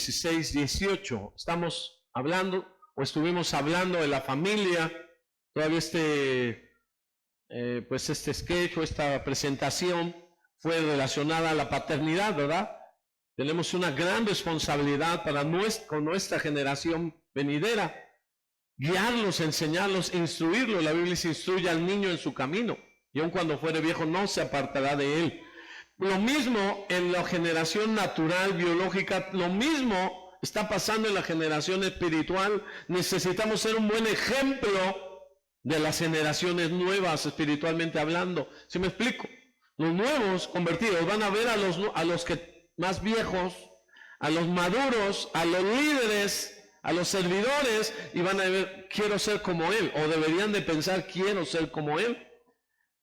16, 18. Estamos hablando, o estuvimos hablando de la familia. Todavía este sketch o esta presentación fue relacionada a la paternidad, ¿verdad? Tenemos una gran responsabilidad con nuestra generación venidera. Guiarlos, enseñarlos, instruirlos. La Biblia dice: instruye al niño en su camino, y aun cuando fuere viejo no se apartará de él. Lo mismo en la generación natural, biológica, lo mismo está pasando en la generación espiritual. Necesitamos ser un buen ejemplo de las generaciones nuevas, espiritualmente hablando. ¿Sí me explico? Los nuevos convertidos van a ver a los que más viejos, a los maduros, a los líderes, a los servidores, y van a ver: quiero ser como él, o deberían de pensar: quiero ser como él.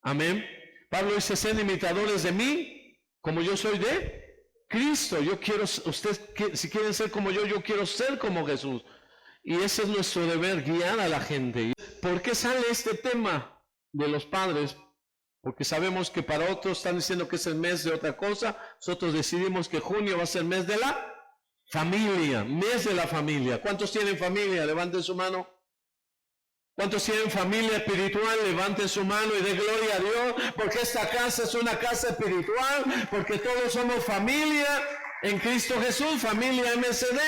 Amén. Pablo dice: sed imitadores de mí, como yo soy de Cristo. Yo quiero, ustedes, si quieren ser como yo quiero ser como Jesús. Y ese es nuestro deber, guiar a la gente. ¿Por qué sale este tema de los padres? Porque sabemos que para otros están diciendo que es el mes de otra cosa. Nosotros decidimos que junio va a ser el mes de la familia, mes de la familia. ¿Cuántos tienen familia? Levanten su mano. ¿Cuántos tienen familia espiritual? Levanten su mano y den gloria a Dios, porque esta casa es una casa espiritual, porque todos somos familia en Cristo Jesús, familia MCD.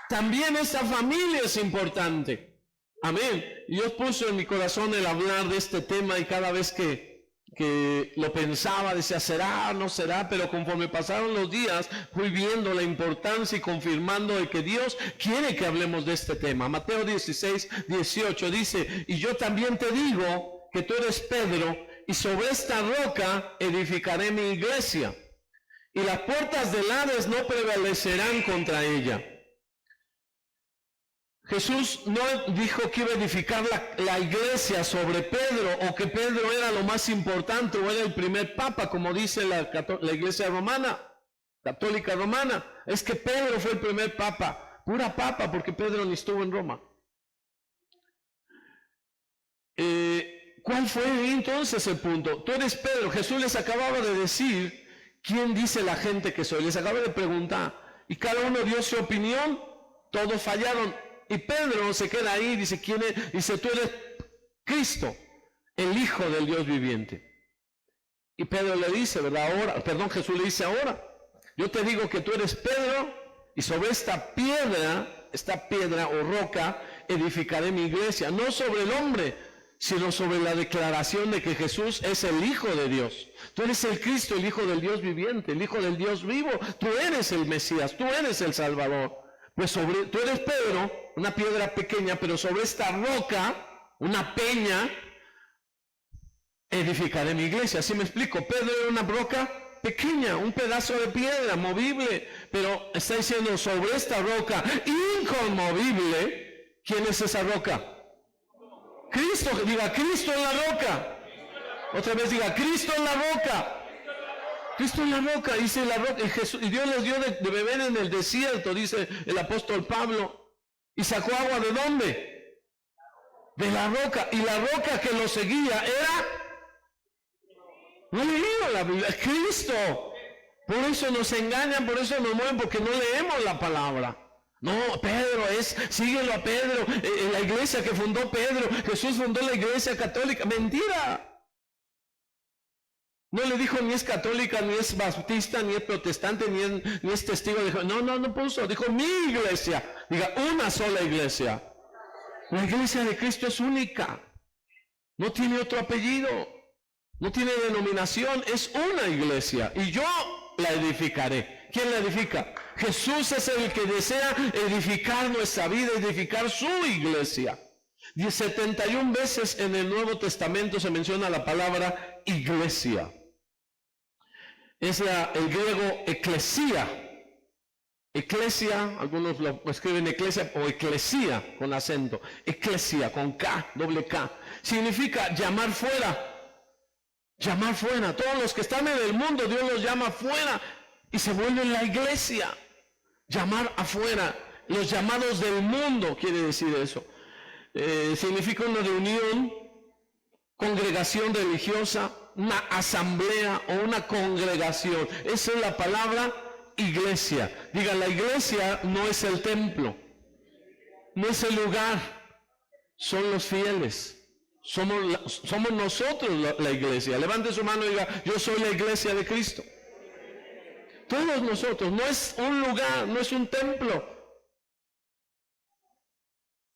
También esta familia es importante. Amén. Dios puso en mi corazón el hablar de este tema, y cada vez que lo pensaba, decía: ¿será? ¿No será? Pero conforme pasaron los días, fui viendo la importancia y confirmando de que Dios quiere que hablemos de este tema. Mateo 16, 18 dice: y yo también te digo que tú eres Pedro, y sobre esta roca edificaré mi iglesia, y las puertas del Hades no prevalecerán contra ella. Jesús no dijo que iba a edificar la iglesia sobre Pedro, o que Pedro era lo más importante o era el primer papa, como dice la iglesia romana, católica romana. Es que Pedro fue el primer papa, pura papa, porque Pedro ni estuvo en Roma. ¿Cuál fue entonces el punto? Tú eres Pedro. Jesús les acababa de decir: ¿quién dice la gente que soy? Les acaba de preguntar, y cada uno dio su opinión. Todos fallaron. Y Pedro se queda ahí y dice: ¿quién es? Dice: tú eres Cristo, el Hijo del Dios viviente. Y Pedro le dice, ¿verdad? Jesús le dice: ahora, yo te digo que tú eres Pedro, y sobre esta piedra o roca, edificaré mi iglesia. No sobre el hombre, sino sobre la declaración de que Jesús es el Hijo de Dios. Tú eres el Cristo, el Hijo del Dios viviente, el Hijo del Dios vivo. Tú eres el Mesías, tú eres el Salvador. Pues tú eres Pedro, una piedra pequeña, pero sobre esta roca, una peña, edificaré mi iglesia. ¿Sí me explico? Pedro era una roca pequeña, un pedazo de piedra movible, pero está diciendo: sobre esta roca inconmovible. ¿Quién es esa roca? Cristo. Diga: Cristo en la roca. Otra vez diga: Cristo en la roca. Cristo en la roca, dice la roca, y Dios les dio de beber en el desierto, dice el apóstol Pablo. ¿Y sacó agua de dónde? De la roca. Y la roca que lo seguía era... No he leído la Biblia, es Cristo. Por eso nos engañan, por eso nos mueven, porque no leemos la palabra. No, Pedro síguelo a Pedro, en la iglesia que fundó Pedro. Jesús fundó la iglesia católica. Mentira. No le dijo: ni es católica, ni es bautista, ni es protestante, ni es testigo de Jehová. No puso. Dijo: mi iglesia. Diga: una sola iglesia. La iglesia de Cristo es única. No tiene otro apellido. No tiene denominación. Es una iglesia. Y yo la edificaré. ¿Quién la edifica? Jesús es el que desea edificar nuestra vida, edificar su iglesia. 71 veces en el Nuevo Testamento se menciona la palabra iglesia. Es el griego eclesia. Eclesia, algunos lo escriben eclesia o eclesía con acento. Eclesia con K, doble K. Significa llamar fuera. Llamar fuera. Todos los que están en el mundo, Dios los llama fuera y se vuelven la iglesia. Llamar afuera. Los llamados del mundo quiere decir eso. Significa una reunión, congregación religiosa, una asamblea o una congregación. Esa es la palabra iglesia. Diga, la iglesia no es el templo, no es el lugar, son los fieles. Somos nosotros la iglesia. Levante su mano y diga, yo soy la iglesia de Cristo. Todos nosotros, no es un lugar, no es un templo,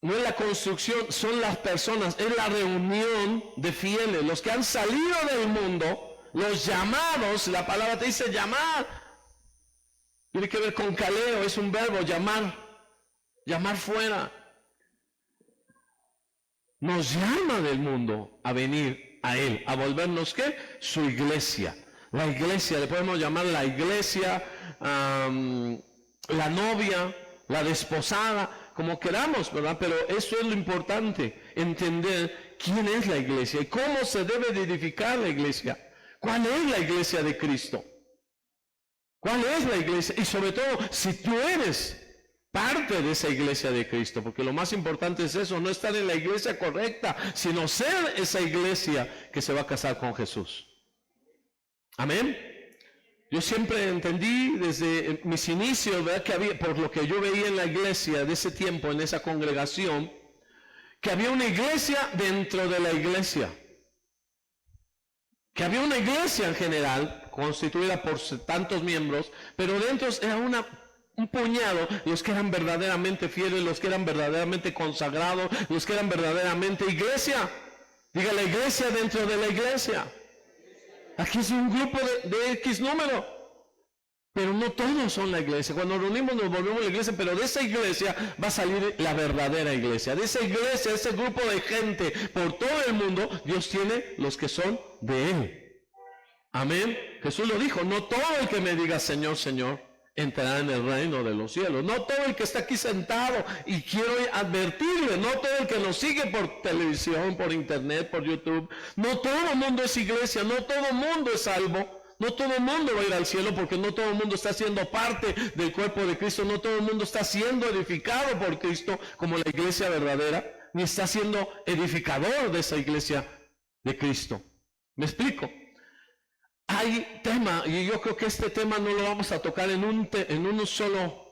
no es la construcción, son las personas, es la reunión de fieles, los que han salido del mundo, los llamados. La palabra te dice llamar, tiene que ver con caleo, es un verbo, llamar fuera. Nos llama del mundo a venir a Él, a volvernos, ¿qué? Su iglesia. La iglesia, le podemos llamar la iglesia, la novia, la desposada, como queramos, ¿verdad? Pero eso es lo importante, entender quién es la iglesia y cómo se debe de edificar la iglesia. ¿Cuál es la iglesia de Cristo? ¿Cuál es la iglesia? Y sobre todo, si tú eres parte de esa iglesia de Cristo, porque lo más importante es eso, no estar en la iglesia correcta, sino ser esa iglesia que se va a casar con Jesús. Amén. Yo siempre entendí desde mis inicios, ¿verdad?, que había, por lo que yo veía en la iglesia de ese tiempo, en esa congregación, que había una iglesia dentro de la iglesia. Que había una iglesia en general, constituida por tantos miembros, pero dentro era un puñado, los que eran verdaderamente fieles, los que eran verdaderamente consagrados, los que eran verdaderamente iglesia. Diga, la iglesia dentro de la iglesia. Aquí es un grupo de X número, pero no todos son la iglesia. Cuando nos reunimos nos volvemos la iglesia, pero de esa iglesia va a salir la verdadera iglesia. De esa iglesia, ese grupo de gente por todo el mundo, Dios tiene los que son de Él. Amén. Jesús lo dijo, no todo el que me diga Señor, Señor, entrará en el reino de los cielos. No todo el que está aquí sentado, y quiero advertirle, no todo el que nos sigue por televisión, por internet, por YouTube, no todo el mundo es iglesia, no todo el mundo es salvo, no todo el mundo va a ir al cielo, porque no todo el mundo está siendo parte del cuerpo de Cristo, no todo el mundo está siendo edificado por Cristo como la iglesia verdadera, ni está siendo edificador de esa iglesia de Cristo. ¿Me explico? Hay tema, y yo creo que este tema no lo vamos a tocar en un solo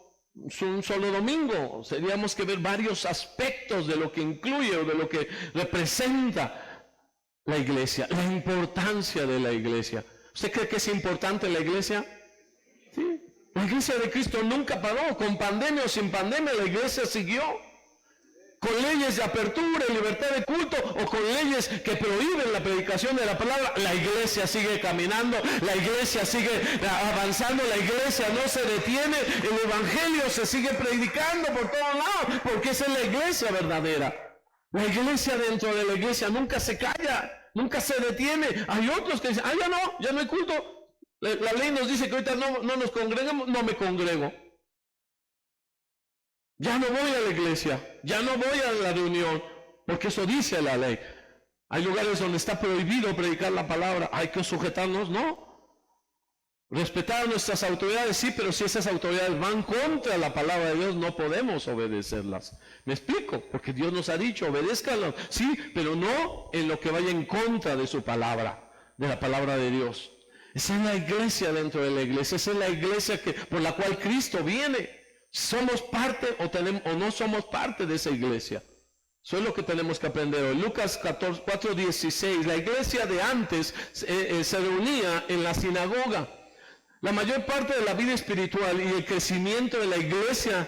domingo. Tendríamos que ver varios aspectos de lo que incluye o de lo que representa la iglesia, la importancia de la iglesia. ¿Usted cree que es importante la iglesia? Sí. La iglesia de Cristo nunca paró, con pandemia o sin pandemia, la iglesia siguió. Con leyes de apertura y libertad de culto, o con leyes que prohíben la predicación de la palabra, la iglesia sigue caminando, la iglesia sigue avanzando, la iglesia no se detiene, el evangelio se sigue predicando por todos lados, porque esa es la iglesia verdadera. La iglesia dentro de la iglesia nunca se calla, nunca se detiene. Hay otros que dicen, ya no hay culto. La ley nos dice que ahorita no nos congregamos, no me congrego. Ya no voy a la iglesia, ya no voy a la reunión, porque eso dice la ley. Hay lugares donde está prohibido predicar la palabra, hay que sujetarnos, no. Respetar a nuestras autoridades, sí, pero si esas autoridades van contra la palabra de Dios, no podemos obedecerlas. ¿Me explico? Porque Dios nos ha dicho, obedézcanlas, sí, pero no en lo que vaya en contra de su palabra, de la palabra de Dios. Esa es la iglesia dentro de la iglesia, esa es la iglesia por la cual Cristo viene. ¿Somos parte o no somos parte de esa iglesia? Eso es lo que tenemos que aprender hoy. Lucas 4:16, la iglesia de antes se reunía en la sinagoga. La mayor parte de la vida espiritual y el crecimiento de la iglesia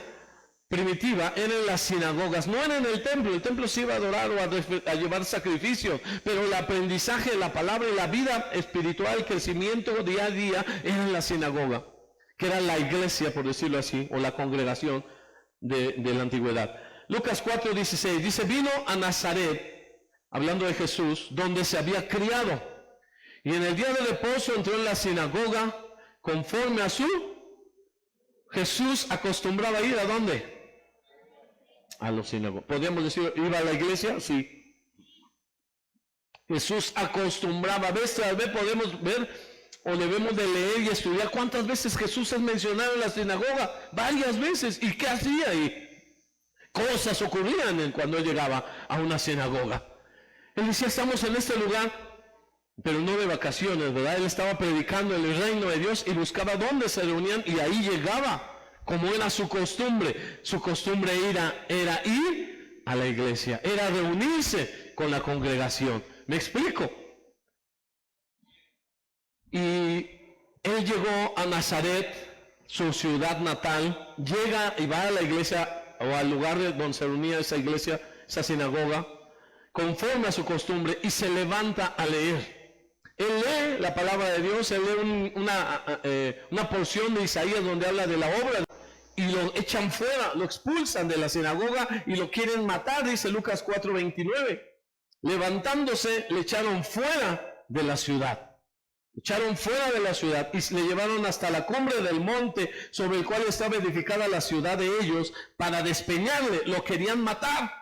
primitiva era en las sinagogas, no era en el templo. El templo se iba a adorar o a llevar sacrificios, pero el aprendizaje de la palabra y la vida espiritual, el crecimiento día a día era en la sinagoga, que era la iglesia, por decirlo así, o la congregación de la antigüedad. Lucas 4:16 dice, vino a Nazaret, hablando de Jesús, donde se había criado, y en el día de reposo entró en la sinagoga, conforme a Jesús acostumbraba ir, ¿a dónde? A los sinagogas. ¿Podríamos decir, iba a la iglesia? Sí. Jesús acostumbraba, vez tras vez podemos ver, o debemos de leer y estudiar cuántas veces Jesús es mencionado en la sinagoga, varias veces. ¿Y qué hacía ahí? Cosas ocurrían cuando él llegaba a una sinagoga. Él decía, estamos en este lugar pero no de vacaciones, ¿verdad? Él estaba predicando el reino de Dios y buscaba dónde se reunían y ahí llegaba, como era su costumbre. Su costumbre era ir a la iglesia, era reunirse con la congregación. ¿Me explico? Y él llegó a Nazaret, su ciudad natal, llega y va a la iglesia o al lugar donde se reunía esa iglesia, esa sinagoga, conforme a su costumbre, y se levanta a leer. Él lee la palabra de Dios, él lee una porción de Isaías donde habla de la obra, y lo echan fuera, lo expulsan de la sinagoga y lo quieren matar, dice Lucas 4:29. Levantándose, le echaron fuera de la ciudad. Echaron fuera de la ciudad y le llevaron hasta la cumbre del monte sobre el cual estaba edificada la ciudad de ellos para despeñarle. Lo querían matar.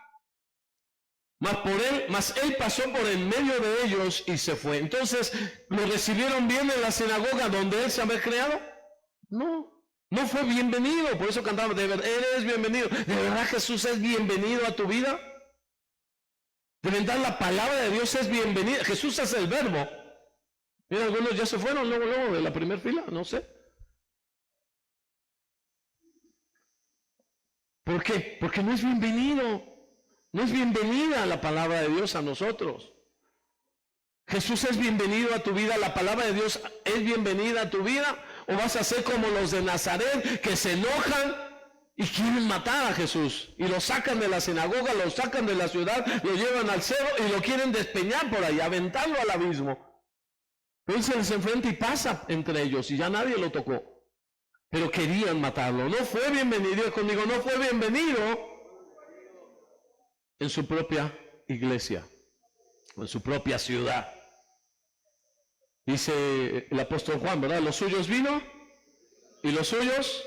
Mas él pasó por en medio de ellos y se fue. Entonces, ¿lo recibieron bien en la sinagoga donde él se había creado? No fue bienvenido. Por eso cantamos, de verdad, eres bienvenido. ¿De verdad Jesús es bienvenido a tu vida? De verdad la palabra de Dios es bienvenida. Jesús es el verbo. Mira, algunos ya se fueron luego de la primera fila, no sé. ¿Por qué? Porque no es bienvenido. No es bienvenida la palabra de Dios a nosotros. Jesús es bienvenido a tu vida, la palabra de Dios es bienvenida a tu vida, o vas a ser como los de Nazaret que se enojan y quieren matar a Jesús y lo sacan de la sinagoga, lo sacan de la ciudad, lo llevan al cerro y lo quieren despeñar por ahí, aventarlo al abismo. Él se les enfrenta y pasa entre ellos y ya nadie lo tocó, pero querían matarlo. No fue bienvenido conmigo, no fue bienvenido en su propia iglesia, en su propia ciudad. Dice el apóstol Juan, ¿verdad? Los suyos vino y los suyos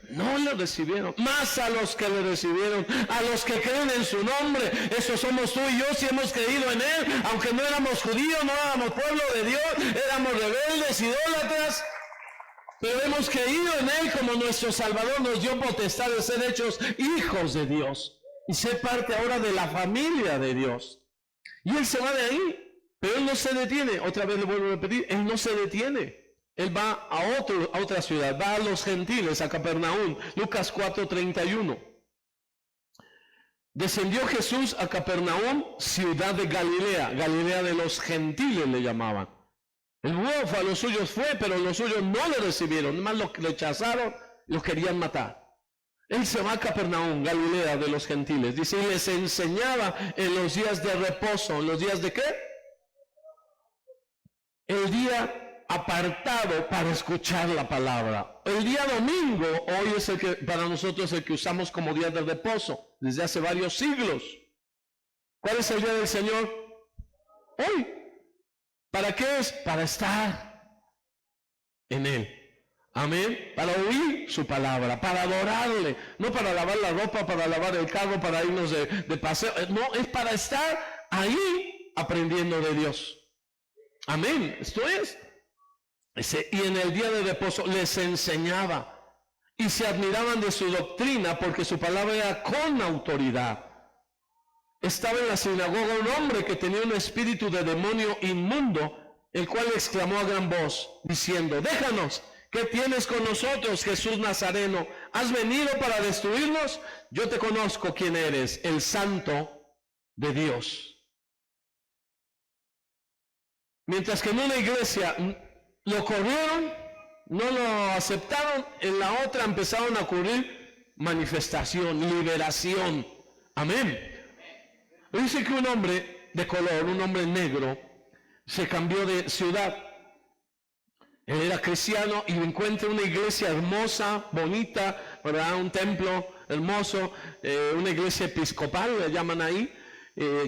no le recibieron. Más a los que le recibieron, a los que creen en su nombre. Eso somos tú y yo si hemos creído en él, aunque no éramos judíos, no éramos pueblo de Dios, éramos rebeldes, idólatras, pero hemos creído en él como nuestro Salvador. Nos dio potestad de ser hechos hijos de Dios y ser parte ahora de la familia de Dios. Y él se va de ahí. Pero él no se detiene, otra vez le vuelvo a repetir, él no se detiene. Él va a otra ciudad, va a los gentiles, a Capernaum. Lucas 4:31. Descendió Jesús a Capernaum, ciudad de Galilea. Galilea de los gentiles le llamaban. El nuevo fue a los suyos fue, pero los suyos no le recibieron. Además los rechazaron, los querían matar. Él se va a Capernaum, Galilea de los gentiles. Dice, y les enseñaba en los días de reposo. ¿En los días de qué? El día apartado para escuchar la palabra. El día domingo, hoy es el que para nosotros el que usamos como día de reposo, desde hace varios siglos. ¿Cuál es el día del Señor? Hoy. ¿Para qué es? Para estar en Él. Amén. Para oír su palabra, para adorarle. No para lavar la ropa, para lavar el carro, para irnos de paseo. No, es para estar ahí aprendiendo de Dios. Amén, esto es. Y en el día de reposo les enseñaba y se admiraban de su doctrina porque su palabra era con autoridad. Estaba en la sinagoga un hombre que tenía un espíritu de demonio inmundo, el cual exclamó a gran voz diciendo, déjanos, ¿qué tienes con nosotros, Jesús Nazareno? ¿Has venido para destruirnos? Yo te conozco quién eres, el Santo de Dios. Mientras que en una iglesia lo corrieron, no lo aceptaron, en la otra empezaron a ocurrir manifestación, liberación. Amén. Dice que un hombre de color, un hombre negro, se cambió de ciudad. Él era cristiano y encuentra una iglesia hermosa, bonita, ¿verdad? Un templo hermoso, una iglesia episcopal, le llaman ahí,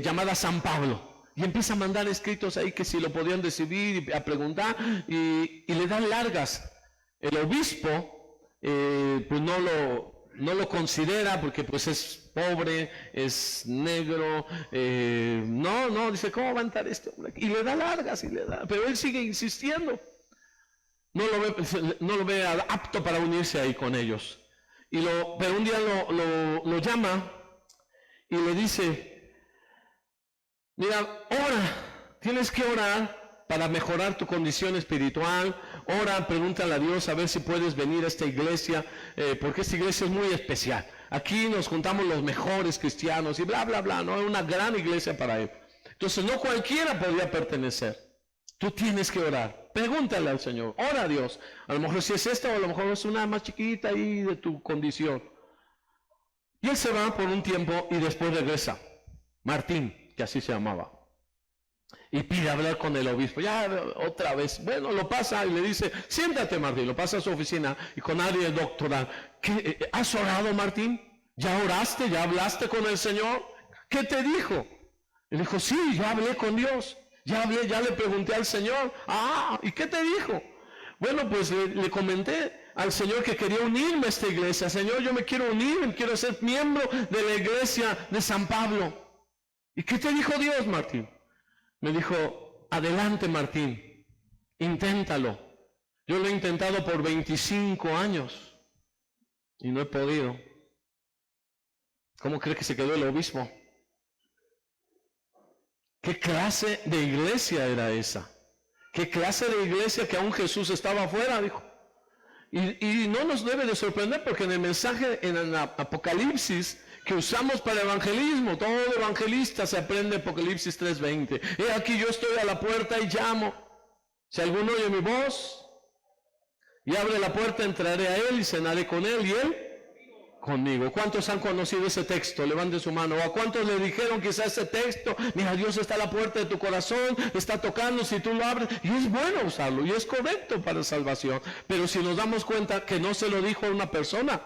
llamada San Pablo. Y empieza a mandar escritos ahí que si lo podían recibir, a preguntar, y le dan largas. El obispo pues no lo considera porque pues es pobre, es negro, dice, ¿cómo va a entrar este hombre? Y le da largas, pero él sigue insistiendo. No lo ve apto para unirse ahí con ellos. Pero un día lo llama y le dice, mira, ora, tienes que orar para mejorar tu condición espiritual. Ora, pregúntale a Dios a ver si puedes venir a esta iglesia, porque esta iglesia es muy especial. Aquí nos juntamos los mejores cristianos y bla, bla, bla, ¿no? Es una gran iglesia para él. Entonces no cualquiera podría pertenecer. Tú tienes que orar. Pregúntale al Señor. Ora a Dios. A lo mejor si es esta o a lo mejor es una más chiquita ahí de tu condición. Y él se va por un tiempo y después regresa. Martín, que así se llamaba. Y pide hablar con el obispo. Ya otra vez. Bueno, lo pasa y le dice, siéntate Martín. Lo pasa a su oficina y con área doctoral. ¿Has orado Martín? ¿Ya oraste? ¿Ya hablaste con el Señor? ¿Qué te dijo? Y dijo, sí, ya hablé con Dios. Ya le pregunté al Señor. ¿Y qué te dijo? Bueno, pues le comenté al Señor que quería unirme a esta iglesia. Señor, yo me quiero unir, quiero ser miembro de la iglesia de San Pablo. ¿Y qué te dijo Dios, Martín? Me dijo, adelante Martín, inténtalo. Yo lo he intentado por 25 años y no he podido. ¿Cómo cree que se quedó el obispo? ¿Qué clase de iglesia era esa? ¿Qué clase de iglesia que aún Jesús estaba afuera? Dijo. Y no nos debe de sorprender porque en el mensaje, en el Apocalipsis que usamos para evangelismo, todo evangelista se aprende Apocalipsis 3:20. He aquí yo estoy a la puerta y llamo. Si alguno oye mi voz y abre la puerta, entraré a él y cenaré con él y él conmigo. ¿Cuántos han conocido ese texto? Levanten su mano. ¿O a cuántos le dijeron quizás ese texto? Mira, Dios está a la puerta de tu corazón, está tocando si tú lo abres. Y es bueno usarlo y es correcto para salvación. Pero si nos damos cuenta que no se lo dijo a una persona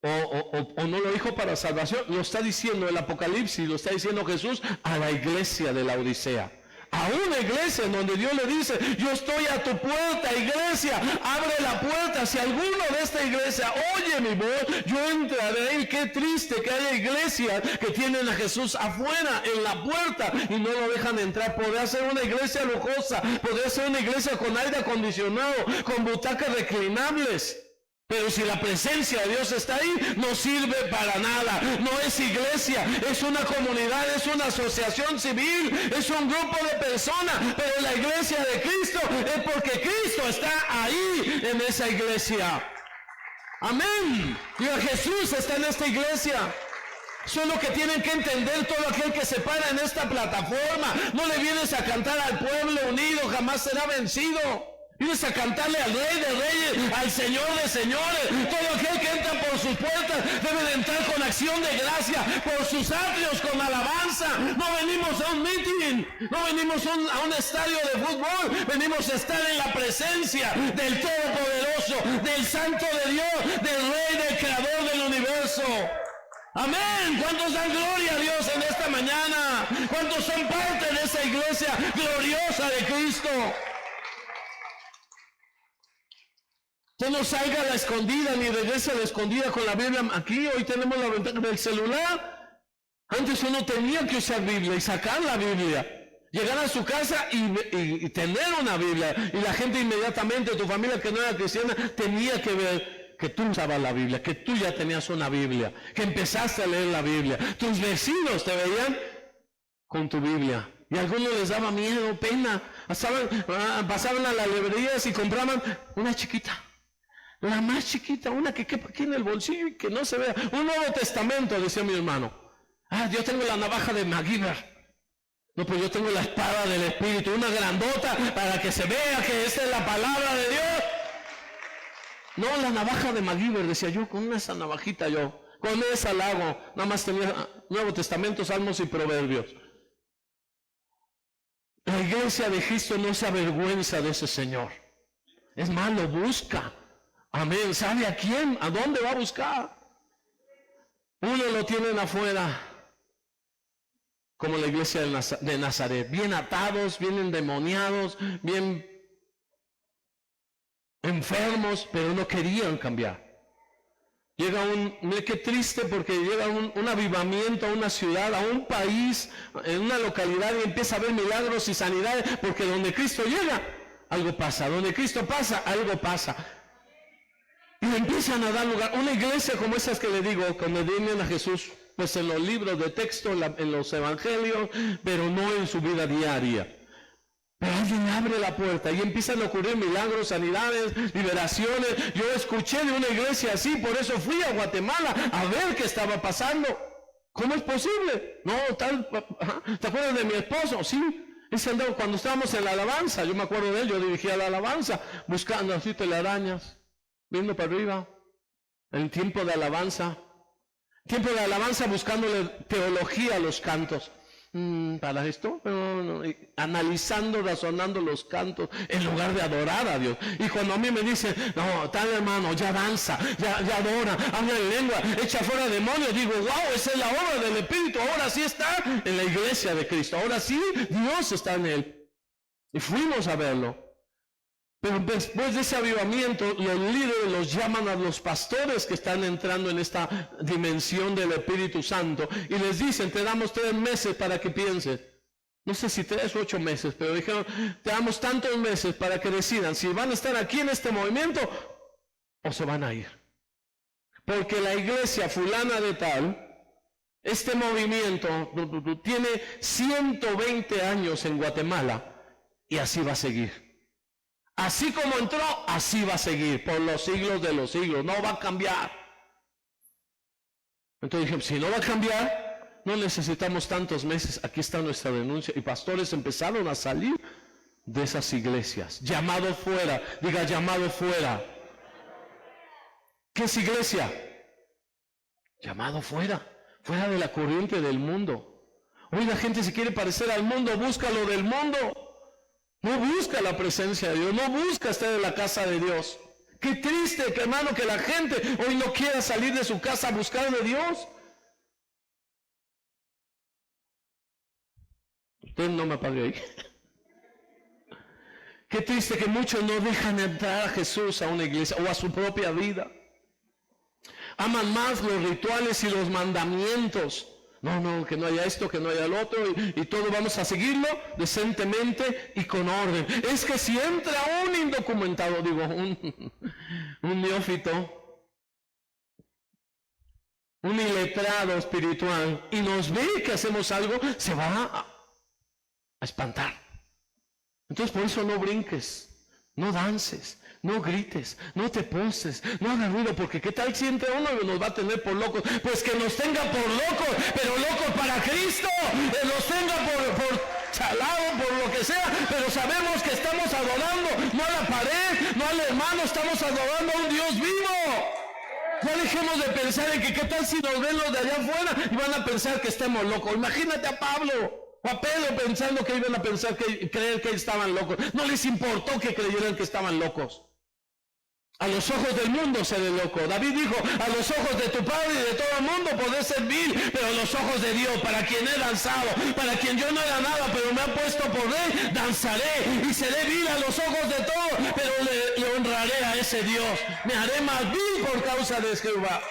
o no lo dijo para salvación, lo está diciendo el Apocalipsis, lo está diciendo Jesús a la iglesia de la Odisea. A una iglesia en donde Dios le dice, yo estoy a tu puerta, iglesia, abre la puerta. Si alguno de esta iglesia oye mi voz, yo entraré. Y qué triste que haya iglesias que tienen a Jesús afuera, en la puerta, y no lo dejan entrar. Podría ser una iglesia lujosa, podría ser una iglesia con aire acondicionado, con butacas reclinables. Pero si la presencia de Dios está ahí, no sirve para nada. No es iglesia, es una comunidad, es una asociación civil, es un grupo de personas. Pero la iglesia de Cristo es porque Cristo está ahí en esa iglesia. Amén. Y Jesús está en esta iglesia. Eso es lo que tienen que entender todo aquel que se para en esta plataforma. No le vienes a cantar al pueblo unido, jamás será vencido. Vienes a cantarle al Rey de Reyes, al Señor de Señores. Todo aquel que entra por sus puertas debe de entrar con acción de gracia, por sus atrios con alabanza. No venimos a un meeting, no venimos a un estadio de fútbol. Venimos a estar en la presencia del Todopoderoso, del Santo de Dios, del Rey, del Creador del universo. Amén. ¿Cuántos dan gloria a Dios en esta mañana? ¿Cuántos son parte de esa iglesia gloriosa de Cristo? Que no salga a la escondida ni regrese a la escondida con la Biblia. Aquí hoy tenemos la ventaja del celular. Antes uno tenía que usar Biblia y sacar la Biblia. Llegar a su casa y tener una Biblia. Y la gente inmediatamente, tu familia que no era cristiana, tenía que ver que tú usabas la Biblia, que tú ya tenías una Biblia, que empezaste a leer la Biblia. Tus vecinos te veían con tu Biblia. Y a algunos les daba miedo, pena. Pasaban a las librerías y compraban una chiquita. La más chiquita, una que quepa aquí en el bolsillo y que no se vea. Un Nuevo Testamento, decía mi hermano. Yo tengo la navaja de MacGyver. No, pues yo tengo la espada del Espíritu, una grandota para que se vea que esta es la palabra de Dios. No, la navaja de MacGyver, decía yo, con esa navajita yo. Con esa la hago. Nada más tenía Nuevo Testamento, Salmos y Proverbios. La iglesia de Cristo no se avergüenza de ese Señor. Es más, lo busca. Amén. ¿Sabe a quién? ¿A dónde va a buscar? Uno lo tienen afuera, como la iglesia de Nazaret, bien atados, bien endemoniados, bien enfermos, pero no querían cambiar. Llega mire qué triste, porque llega un avivamiento a una ciudad, a un país, en una localidad, y empieza a haber milagros y sanidades, porque donde Cristo llega, algo pasa. Donde Cristo pasa, algo pasa. Y le empiezan a dar lugar. Una iglesia como esas que le digo, cuando vienen a Jesús, pues en los libros de texto, en los evangelios, pero no en su vida diaria. Pero alguien abre la puerta y empiezan a ocurrir milagros, sanidades, liberaciones. Yo escuché de una iglesia así, por eso fui a Guatemala a ver qué estaba pasando. ¿Cómo es posible? No, ¿te acuerdas de mi esposo? Sí. Ese andaba cuando estábamos en la alabanza, yo me acuerdo de él, yo dirigía la alabanza, buscando así telarañas, viendo para arriba, en tiempo de alabanza buscándole teología a los cantos. Para esto, analizando, razonando los cantos en lugar de adorar a Dios. Y cuando a mí me dicen, no, tal hermano, ya danza, ya adora, habla en lengua, echa fuera demonios, digo, wow, esa es la obra del Espíritu, ahora sí está en la iglesia de Cristo, ahora sí Dios está en él. Y fuimos a verlo. Pero después de ese avivamiento, los líderes los llaman a los pastores que están entrando en esta dimensión del Espíritu Santo y les dicen, te damos 3 meses para que pienses. No sé si 3 o 8 meses, pero dijeron, te damos tantos meses para que decidan si van a estar aquí en este movimiento o se van a ir. Porque la iglesia fulana de tal, este movimiento tiene 120 años en Guatemala y así va a seguir. Así como entró, así va a seguir por los siglos de los siglos. No va a cambiar. Entonces dije, si no va a cambiar, no necesitamos tantos meses. Aquí está nuestra denuncia. Y pastores empezaron a salir de esas iglesias. Llamado fuera. Diga, llamado fuera. ¿Qué es iglesia? Llamado fuera. Fuera de la corriente del mundo. Hoy la gente si quiere parecer al mundo, busca lo del mundo. No busca la presencia de Dios, no busca estar en la casa de Dios. Qué triste, que hermano, que la gente hoy no quiera salir de su casa a buscar de Dios. Usted no me apague ahí. Qué triste que muchos no dejan entrar a Jesús a una iglesia o a su propia vida. Aman más los rituales y los mandamientos. No, que no haya esto, que no haya lo otro, y todo vamos a seguirlo decentemente y con orden. Es que si entra un indocumentado, digo, un neófito, un iletrado espiritual, y nos ve que hacemos algo, se va a espantar. Entonces por eso no brinques, no dances, no grites, no te postes, no hagas ruido, porque qué tal si entra uno y nos va a tener por locos. Pues que nos tenga por locos, pero locos para Cristo, que nos tenga por chalado, por lo que sea, pero sabemos que estamos adorando, no a la pared, no al hermano, estamos adorando a un Dios vivo. Ya dejemos de pensar en que qué tal si nos ven los de allá afuera y van a pensar que estemos locos. Imagínate a Pablo o a Pedro pensando que iban a pensar creer que estaban locos. No les importó que creyeran que estaban locos. A los ojos del mundo seré loco. David dijo, a los ojos de tu padre y de todo el mundo podré ser vil, pero a los ojos de Dios, para quien he danzado, para quien yo no era nada, pero me ha puesto por rey, danzaré y seré vil a los ojos de todos, pero le honraré a ese Dios. Me haré más vil por causa de Jehová.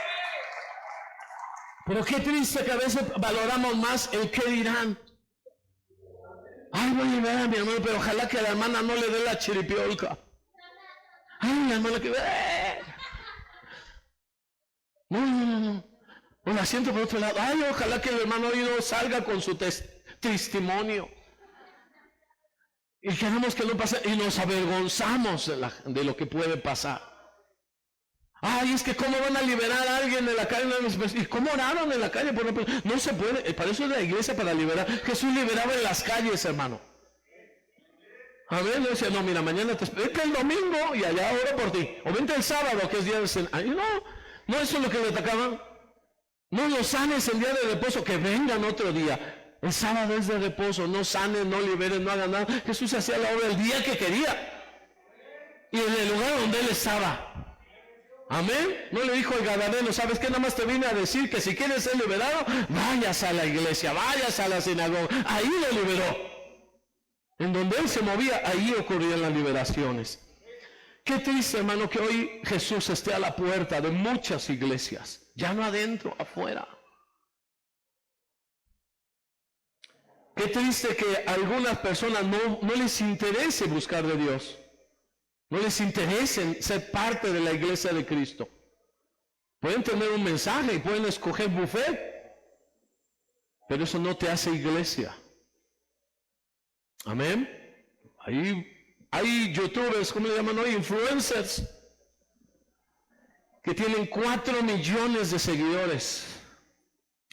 Pero qué triste que a veces valoramos más el qué dirán. Ay, voy a ver a mi hermano, pero ojalá que a la hermana no le dé la chiripiolca. Ay, la hermana que... No. O la siento por otro lado. Ay, ojalá que el hermano oído salga con su testimonio. Y queremos que no pase. Y nos avergonzamos de lo que puede pasar. Ay, es que cómo van a liberar a alguien de la calle. ¿Y cómo oraron en la calle? Por ejemplo, no se puede. Para eso es la iglesia, para liberar. Jesús liberaba en las calles, hermano. A ver, yo decía, no, mira, mañana vete el domingo y allá ora por ti. O vente el sábado, que es día de cena. Ay, no, eso es lo que le atacaban. No lo sanes el día de reposo, que vengan otro día. El sábado es de reposo, no sanes, no liberes, no hagan nada. Jesús hacía la obra el día que quería. Y en el lugar donde él estaba. Amén. No le dijo el gadareno, ¿sabes qué? Nada más te vine a decir que si quieres ser liberado, vayas a la iglesia, vayas a la sinagoga. Ahí lo liberó. En donde él se movía, ahí ocurrían las liberaciones. Qué triste, hermano, que hoy Jesús esté a la puerta de muchas iglesias, ya no adentro, afuera. Qué triste que a algunas personas no les interese buscar de Dios, no les interese ser parte de la iglesia de Cristo. Pueden tener un mensaje y pueden escoger buffet, pero eso no te hace iglesia. Amén. Hay youtubers, ¿cómo le llaman hoy? Influencers, que tienen 4 millones de seguidores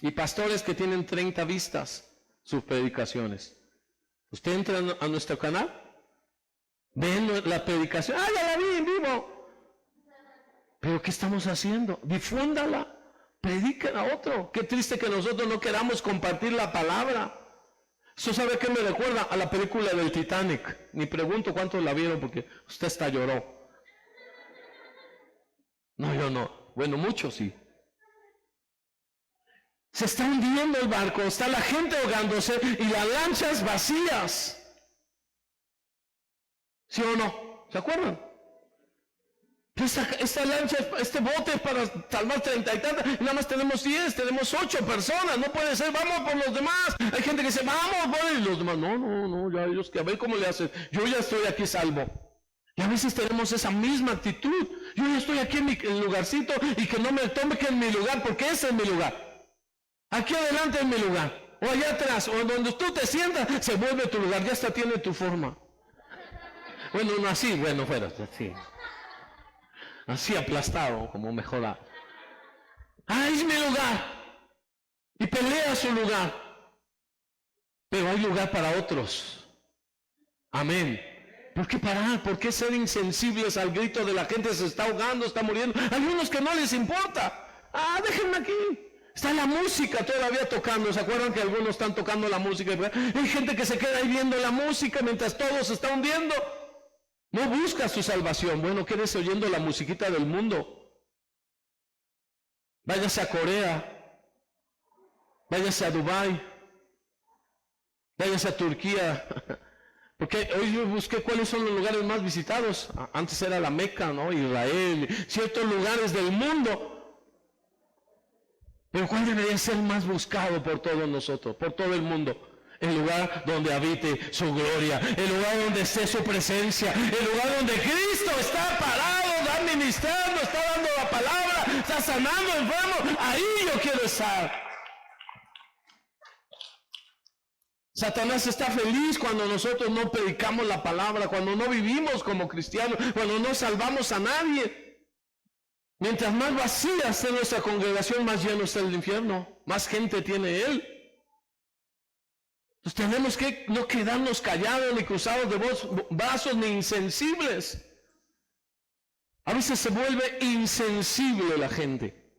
y pastores que tienen 30 vistas sus predicaciones. Usted entra a nuestro canal, ven la predicación, ya la vi en vivo. Pero ¿qué estamos haciendo? Difúndala, prediquen a otro. Qué triste que nosotros no queramos compartir la palabra. ¿Eso sabe qué me recuerda? A la película del Titanic. Ni pregunto cuántos la vieron porque usted hasta lloró. No, yo no. Bueno, muchos sí. Se está hundiendo el barco, está la gente ahogándose y las lanchas vacías. ¿Sí o no? ¿Se acuerdan? Esta lancha, este bote es para salvar 30 y tantas, y nada más tenemos 10, tenemos 8 personas, no puede ser, vamos por los demás. Hay gente que dice, vamos por los demás. No, ya ellos que a ver cómo le hacen. Yo ya estoy aquí salvo. Y a veces tenemos esa misma actitud. Yo ya estoy aquí en mi lugarcito y que no me tome que en mi lugar, porque ese es mi lugar. Aquí adelante es mi lugar. O allá atrás, o donde tú te sientas, se vuelve tu lugar, ya hasta tiene tu forma. Bueno, no así, bueno, fuera, así. Así aplastado, como mejorado. Es mi lugar. Y pelea su lugar. Pero hay lugar para otros. Amén. ¿Por qué parar? ¿Por qué ser insensibles al grito de la gente? Se está ahogando, está muriendo. Hay unos que no les importa. Déjenme aquí. Está la música todavía tocando. ¿Se acuerdan que algunos están tocando la música? Hay gente que se queda ahí viendo la música mientras todo se está hundiendo. No busca su salvación. Bueno, quédese oyendo la musiquita del mundo. Váyase a Corea. Váyase a Dubái. Váyase a Turquía. Porque hoy yo busqué cuáles son los lugares más visitados. Antes era la Meca, ¿no? Israel, ciertos lugares del mundo. Pero ¿cuál debería ser más buscado por todos nosotros, por todo el mundo? El lugar donde habite su gloria, el lugar donde esté su presencia, el lugar donde Cristo está parado, está ministrando, está dando la palabra, está sanando enfermos. Ahí yo quiero estar. Satanás está feliz cuando nosotros no predicamos la palabra, cuando no vivimos como cristianos, cuando no salvamos a nadie. Mientras más vacía esté nuestra congregación, más lleno está el infierno, más gente tiene él. Entonces tenemos que no quedarnos callados, ni cruzados de brazos, ni insensibles. A veces se vuelve insensible la gente.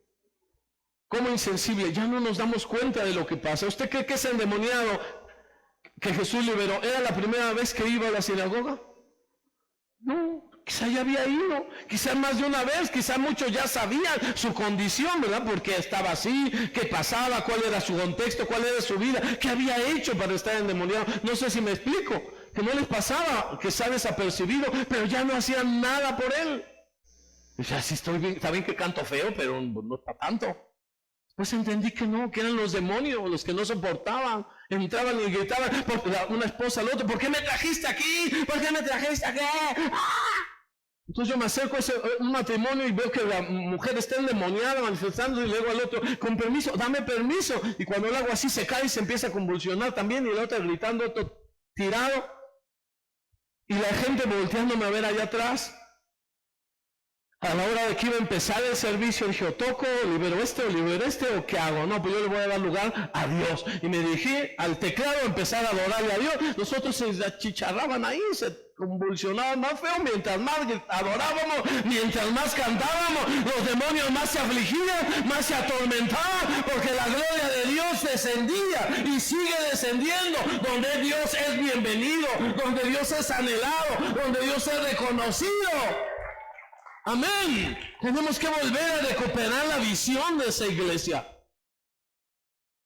¿Cómo insensible? Ya no nos damos cuenta de lo que pasa. ¿Usted cree que ese endemoniado que Jesús liberó era la primera vez que iba a la sinagoga? No, quizá ya había ido, quizá más de una vez, quizá muchos ya sabían su condición, ¿verdad? Porque estaba así, qué pasaba, cuál era su contexto, cuál era su vida, qué había hecho para estar endemoniado. No sé si me explico, que no les pasaba, que está desapercibido, pero ya no hacían nada por él. O sea, sí estoy bien, está bien que canto feo, pero no está tanto. Pues entendí que no, que eran los demonios los que no soportaban, entraban y gritaban, una esposa al otro, ¿por qué me trajiste aquí? ¿Por qué me trajiste aquí? Entonces yo me acerco a un matrimonio y veo que la mujer está endemoniada, manifestando, y le digo al otro, con permiso, dame permiso. Y cuando lo hago así se cae y se empieza a convulsionar también, y el otro gritando, otro tirado, y la gente volteándome a ver allá atrás. A la hora de que iba a empezar el servicio, dije, ¿toco, libero este o qué hago? No, pues yo le voy a dar lugar a Dios. Y me dirigí al teclado a empezar a adorarle a Dios. Nosotros se achicharraban ahí, se convulsionaban más feo, mientras más adorábamos, mientras más cantábamos, los demonios más se afligían, más se atormentaban, porque la gloria de Dios descendía y sigue descendiendo. Donde Dios es bienvenido, donde Dios es anhelado, donde Dios es reconocido. Amén. Tenemos que volver a recuperar la visión de esa iglesia.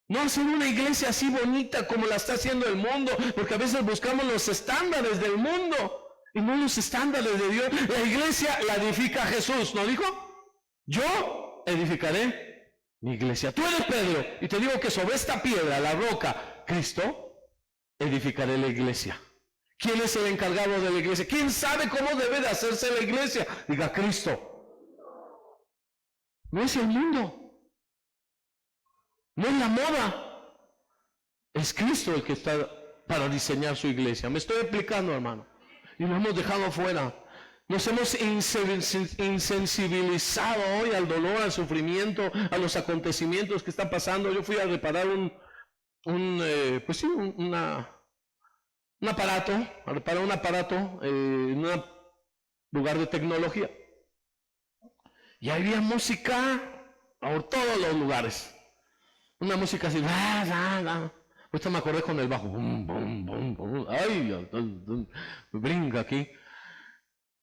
No hacer una iglesia así bonita como la está haciendo el mundo, porque a veces buscamos los estándares del mundo y no los estándares de Dios. La iglesia la edifica Jesús, ¿no dijo? Yo edificaré mi iglesia. Tú eres Pedro y te digo que sobre esta piedra, la roca, Cristo, edificaré la iglesia. ¿Quién es el encargado de la iglesia? ¿Quién sabe cómo debe de hacerse la iglesia? Diga, Cristo. No es el mundo. No es la moda. Es Cristo el que está para diseñar su iglesia. ¿Me estoy explicando, hermano? y lo hemos dejado afuera. Nos hemos insensibilizado hoy al dolor, al sufrimiento, a los acontecimientos que están pasando. Yo fui a reparar un aparato, en un lugar de tecnología. Y había música por todos los lugares. Una música así, ahorita me acordé con el bajo, bum, bum, bum, bum. Ay, brinca aquí.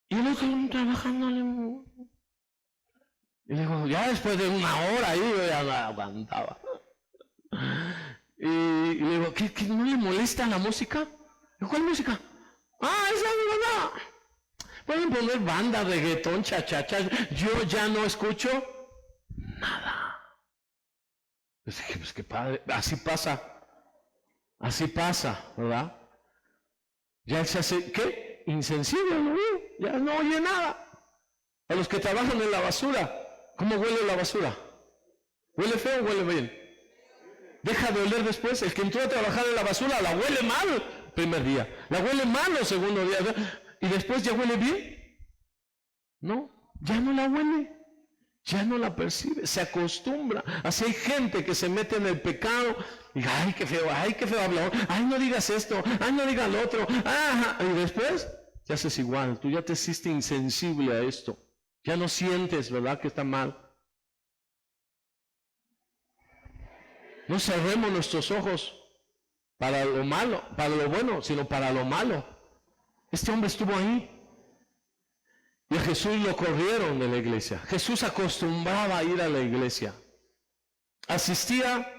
Y luego trabajándole. Y digo, ya después de una hora ahí yo ya no aguantaba. Y le digo, ¿qué no le molesta la música? Digo, ¿cuál música? Esa no. Pueden poner banda, reggaetón, chachacha. Yo ya no escucho nada. Pues dije, pues qué padre. Así pasa, ¿verdad? Ya se hace, ¿qué? Insensible, ¿no? Ya no oye nada. A los que trabajan en la basura, ¿cómo huele la basura? ¿Huele feo o huele bien? Deja de oler después. El que entró a trabajar en la basura la huele mal el primer día, la huele mal el segundo día, y después ya huele bien. No, ya no la huele, ya no la percibe, se acostumbra. Así hay gente que se mete en el pecado y ay, qué feo habla, ay, no digas esto, ay, no digas lo otro, y después ya haces igual. Tú ya te hiciste insensible a esto, ya no sientes, ¿verdad?, que está mal. No cerremos nuestros ojos para lo malo, para lo bueno, sino para lo malo. Este hombre estuvo ahí y a Jesús lo corrieron de la iglesia. Jesús acostumbraba a ir a la iglesia. Asistía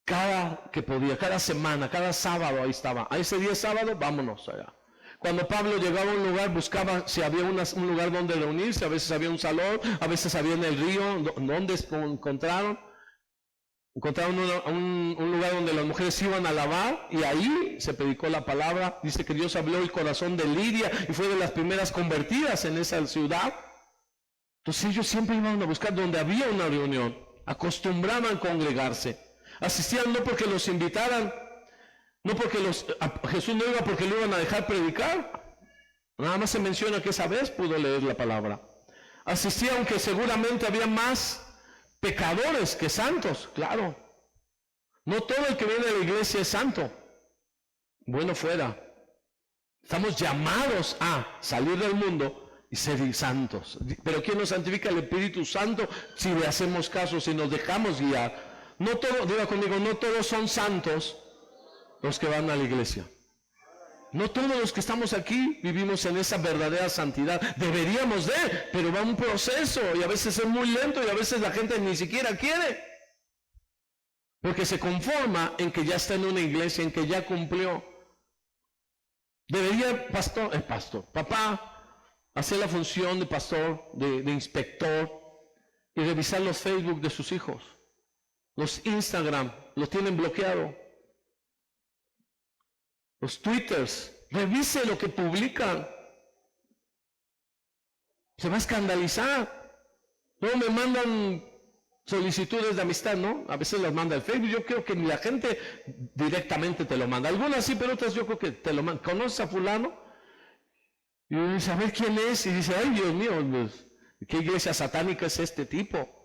cada que podía, cada semana, cada sábado ahí estaba. A ese día sábado, vámonos allá. Cuando Pablo llegaba a un lugar, buscaba si había un lugar donde reunirse. A veces había un salón, a veces había en el río, donde encontraron un lugar donde las mujeres iban a lavar, y ahí se predicó la palabra. Dice que Dios habló el corazón de Lidia y fue de las primeras convertidas en esa ciudad. Entonces ellos siempre iban a buscar donde había una reunión, acostumbraban a congregarse, asistían no porque los invitaran, no porque Jesús no iba porque lo iban a dejar predicar. Nada más se menciona que esa vez pudo leer la palabra. Asistía aunque seguramente había más pecadores que santos, claro. No todo el que viene a la iglesia es santo. Bueno fuera. Estamos llamados a salir del mundo y ser santos. Pero ¿quién nos santifica? El Espíritu Santo, si le hacemos caso, si nos dejamos guiar. No todo, diga conmigo, no todos son santos los que van a la iglesia. No todos los que estamos aquí vivimos en esa verdadera santidad. Deberíamos pero va un proceso y a veces es muy lento y a veces la gente ni siquiera quiere. Porque se conforma en que ya está en una iglesia, en que ya cumplió. Debería papá, hacer la función de pastor, de inspector y revisar los Facebook de sus hijos. Los Instagram, los tienen bloqueado. Los Twitters, revise lo que publican. Se va a escandalizar. Luego me mandan solicitudes de amistad, ¿no? A veces las manda el Facebook. Yo creo que ni la gente directamente te lo manda. Algunas sí, pero otras yo creo que te lo mandan. ¿Conoces a fulano? Y dice, a ver quién es. Y dice, ay, Dios mío, pues, ¿qué iglesia satánica es este tipo?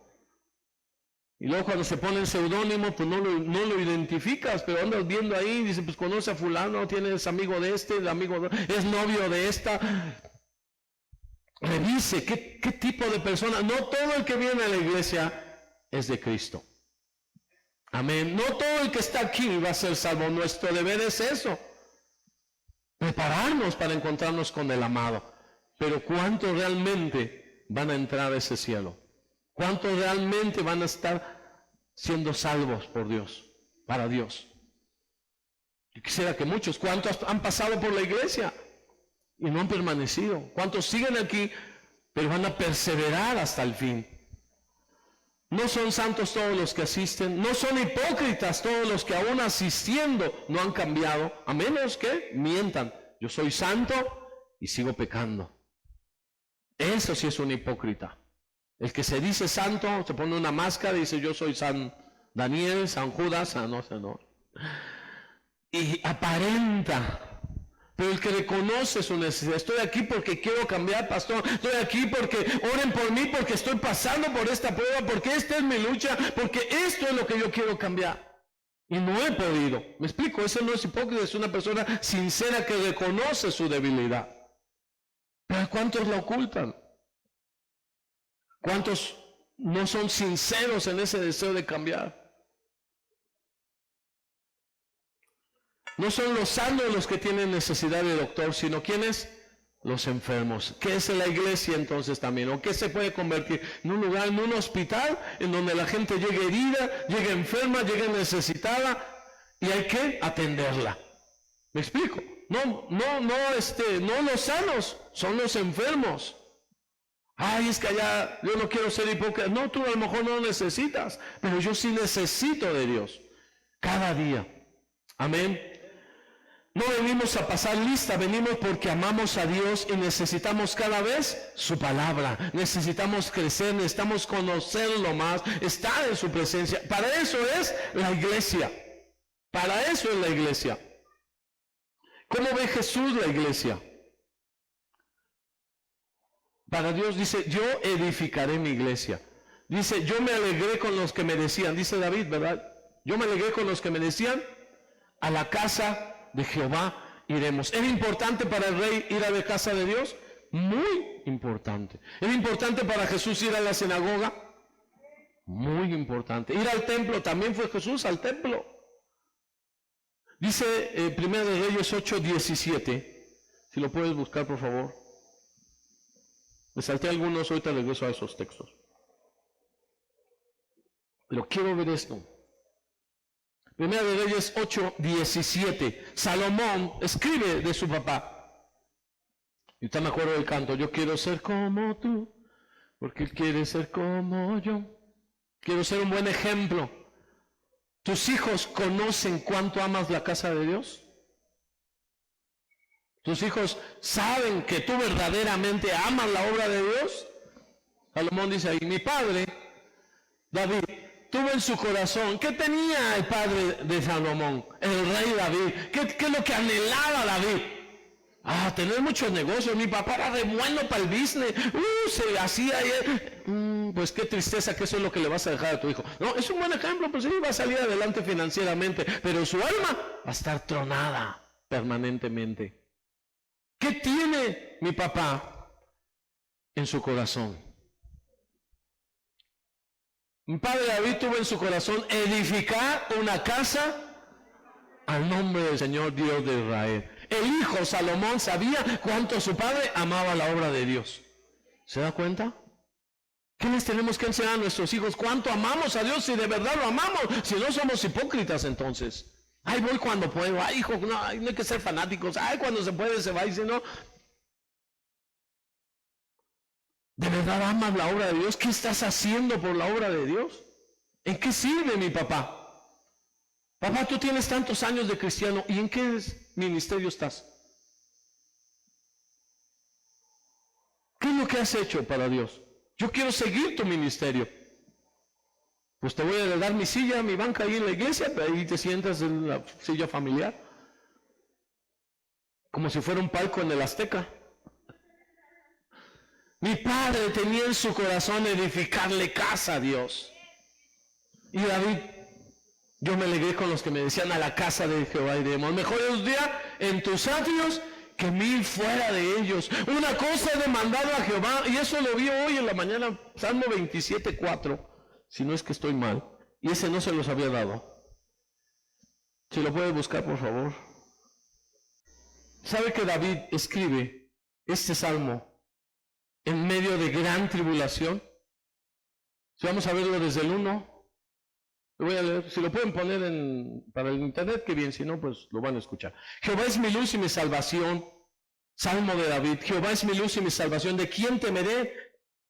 Y luego cuando se pone el seudónimo, pues no lo identificas, pero andas viendo ahí, dice, pues conoce a fulano, tienes amigo de este, es novio de esta. Revise qué tipo de persona. No todo el que viene a la iglesia es de Cristo. Amén. No todo el que está aquí va a ser salvo. Nuestro deber es eso. Prepararnos para encontrarnos con el amado. Pero ¿cuántos realmente van a entrar a ese cielo? ¿Cuántos realmente van a estar siendo salvos por Dios, para Dios? Yo quisiera que muchos. ¿Cuántos han pasado por la iglesia y no han permanecido? ¿Cuántos siguen aquí, pero van a perseverar hasta el fin? No son santos todos los que asisten, no son hipócritas todos los que aún asistiendo no han cambiado, a menos que mientan. Yo soy santo y sigo pecando. Eso sí es un hipócrita. El que se dice santo, se pone una máscara y dice yo soy San Daniel, San Judas, no sé, no. Y aparenta, Pero el que reconoce su necesidad, estoy aquí porque quiero cambiar, pastor, estoy aquí porque oren por mí, porque estoy pasando por esta prueba, porque esta es mi lucha, porque esto es lo que yo quiero cambiar. Y no he podido. ¿Me explico? Eso no es hipócrita, es una persona sincera que reconoce su debilidad. Pero ¿cuántos la ocultan? ¿Cuántos no son sinceros en ese deseo de cambiar? No son los sanos los que tienen necesidad de doctor, sino ¿quiénes? Los enfermos. ¿Qué es la iglesia entonces también? ¿O qué se puede convertir? En un lugar, en un hospital, en donde la gente llegue herida, llegue enferma, llegue necesitada, y hay que atenderla. ¿Me explico? No los sanos, son los enfermos. Ay, es que allá yo no quiero ser hipócrita. No, tú a lo mejor no necesitas, pero yo sí necesito de Dios. Cada día. Amén. No venimos a pasar lista, venimos porque amamos a Dios y necesitamos cada vez su palabra. Necesitamos crecer, necesitamos conocerlo más, estar en su presencia. Para eso es la iglesia. Para eso es la iglesia. ¿Cómo ve Jesús la iglesia? Para Dios dice, yo edificaré mi iglesia. Dice, yo me alegré con los que me decían, dice David, ¿verdad? Yo me alegré con los que me decían, a la casa de Jehová iremos. ¿Era importante para el rey ir a la casa de Dios? Muy importante. ¿Era importante para Jesús ir a la sinagoga? Muy importante. Ir al templo, también fue Jesús al templo. Dice 1 Reyes 8:17. Si lo puedes buscar, por favor. Me salté algunos, ahorita regreso a esos textos. Pero quiero ver esto. 1 Reyes 8:17. Salomón escribe de su papá. Y usted me acuerdo del canto. Yo quiero ser como tú, porque él quiere ser como yo. Quiero ser un buen ejemplo. ¿Tus hijos conocen cuánto amas la casa de Dios? ¿Tus hijos saben que tú verdaderamente amas la obra de Dios? Salomón dice ahí, mi padre, David, tuvo en su corazón, ¿qué tenía el padre de Salomón? El rey David. ¿Qué es lo que anhelaba David? Tener muchos negocios. Mi papá era de bueno para el business. Se hacía pues qué tristeza que eso es lo que le vas a dejar a tu hijo. No, es un buen ejemplo, pues sí, va a salir adelante financieramente, pero su alma va a estar tronada permanentemente. ¿Qué tiene mi papá en su corazón? Mi padre David tuvo en su corazón edificar una casa al nombre del Señor Dios de Israel. El hijo Salomón sabía cuánto su padre amaba la obra de Dios. ¿Se da cuenta? ¿Qué les tenemos que enseñar a nuestros hijos? ¿Cuánto amamos a Dios si de verdad lo amamos? Si no somos hipócritas entonces. Ay, voy cuando puedo. Ay, hijo, no hay que ser fanáticos. Ay, cuando se puede se va y si no. ¿De verdad amas la obra de Dios? ¿Qué estás haciendo por la obra de Dios? ¿En qué sirve mi papá? Papá, tú tienes tantos años de cristiano, ¿y en qué ministerio estás? ¿Qué es lo que has hecho para Dios? Yo quiero seguir tu ministerio. Pues te voy a dar mi silla, mi banca ahí en la iglesia, pero ahí te sientas en la silla familiar. Como si fuera un palco en el Azteca. Mi padre tenía en su corazón edificarle casa a Dios. Y David, yo me alegré con los que me decían, a la casa de Jehová iremos. Mejor es un día en tus atrios que 1000 fuera de ellos. Una cosa he demandado a Jehová, y eso lo vi hoy en la mañana, Salmo 27:4, si no es que estoy mal, y ese no se los había dado. Si lo puede buscar, por favor. ¿Sabe que David escribe este salmo en medio de gran tribulación? Si vamos a verlo desde el 1, lo voy a leer. Si lo pueden poner para el internet, qué bien, si no, pues lo van a escuchar. Jehová es mi luz y mi salvación. Salmo de David. Jehová es mi luz y mi salvación. ¿De quién temeré?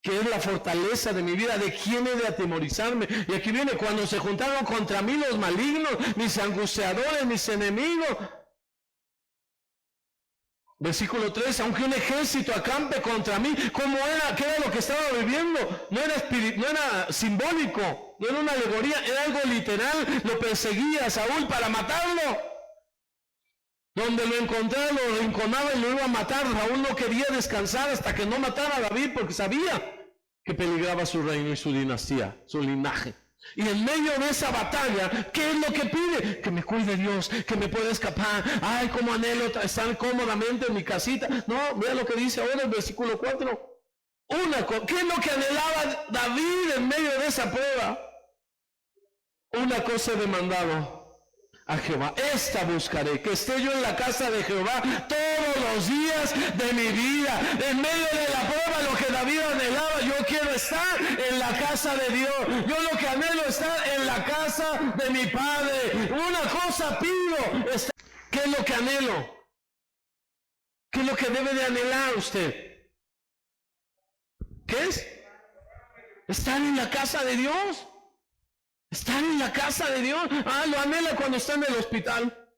Que es la fortaleza de mi vida. ¿De quién he de atemorizarme? Y aquí viene, cuando se juntaron contra mí los malignos, mis angustiadores, mis enemigos. Versículo 3, aunque un ejército acampe contra mí, ¿cómo era? ¿Qué era lo que estaba viviendo? No era simbólico, no era una alegoría, era algo literal. Lo perseguía a Saúl para matarlo. Donde lo encontraba, lo rinconaba y lo iba a matar. Saúl no quería descansar hasta que no matara a David, porque sabía que peligraba su reino y su dinastía, su linaje. Y en medio de esa batalla, ¿qué es lo que pide? Que me cuide Dios, que me pueda escapar. Ay, cómo anhelo estar cómodamente en mi casita. No, vea lo que dice ahora el versículo 4. ¿Qué es lo que anhelaba David en medio de esa prueba? Una cosa he demandado a Jehová, esta buscaré, que esté yo en la casa de Jehová todos los días de mi vida. En medio de la prueba, lo que David anhelaba, yo quiero estar en la casa de Dios. Yo lo que anhelo es estar en la casa de mi Padre. Una cosa pido. ¿Qué es lo que anhelo? ¿Qué es lo que debe de anhelar usted? ¿Qué es? Estar en la casa de Dios. Estar en la casa de Dios. Ah, lo anhela cuando está en el hospital.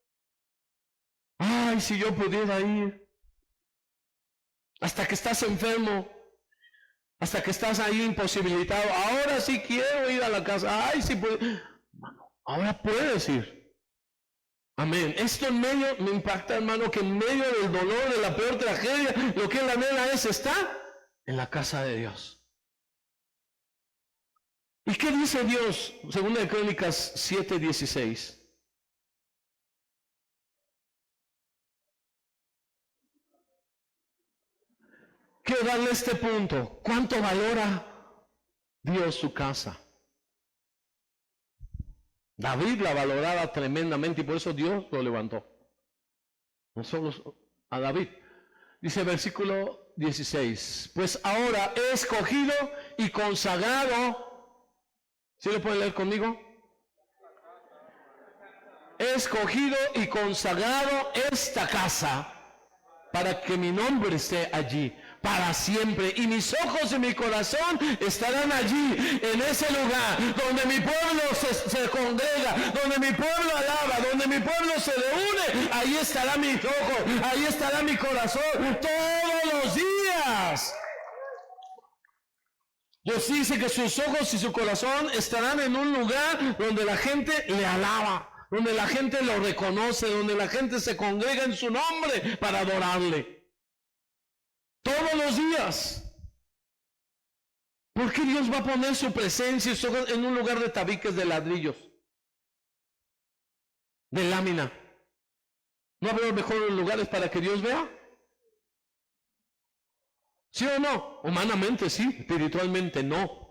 Ay, si yo pudiera ir. Hasta que estás enfermo. Hasta que estás ahí imposibilitado. Ahora sí quiero ir a la casa. Ay, sí puedo. Hermano, ahora puedes ir. Amén. Esto en medio, me impacta, hermano, que en medio del dolor, de la peor tragedia, lo que él anhela es estar en la casa de Dios. ¿Y qué dice Dios? Segunda de Crónicas 7:16. Quiero darle este punto. ¿Cuánto valora Dios su casa? David la valoraba tremendamente y por eso Dios lo levantó. No solo a David. Dice versículo 16. Pues ahora he escogido y consagrado. ¿Sí lo pueden leer conmigo? He escogido y consagrado esta casa para que mi nombre esté allí para siempre, y mis ojos y mi corazón estarán allí, en ese lugar donde mi pueblo se congrega, donde mi pueblo alaba, donde mi pueblo se reúne. Ahí estará mi ojo, ahí estará mi corazón todos los días. Dios dice que sus ojos y su corazón estarán en un lugar donde la gente le alaba, donde la gente lo reconoce, donde la gente se congrega en su nombre para adorarle. Todos los días. ¿Por qué Dios va a poner su presencia y sus ojos en un lugar de tabiques de ladrillos? De lámina. ¿No habrá mejores lugares para que Dios vea? ¿Sí o no? Humanamente sí, espiritualmente no.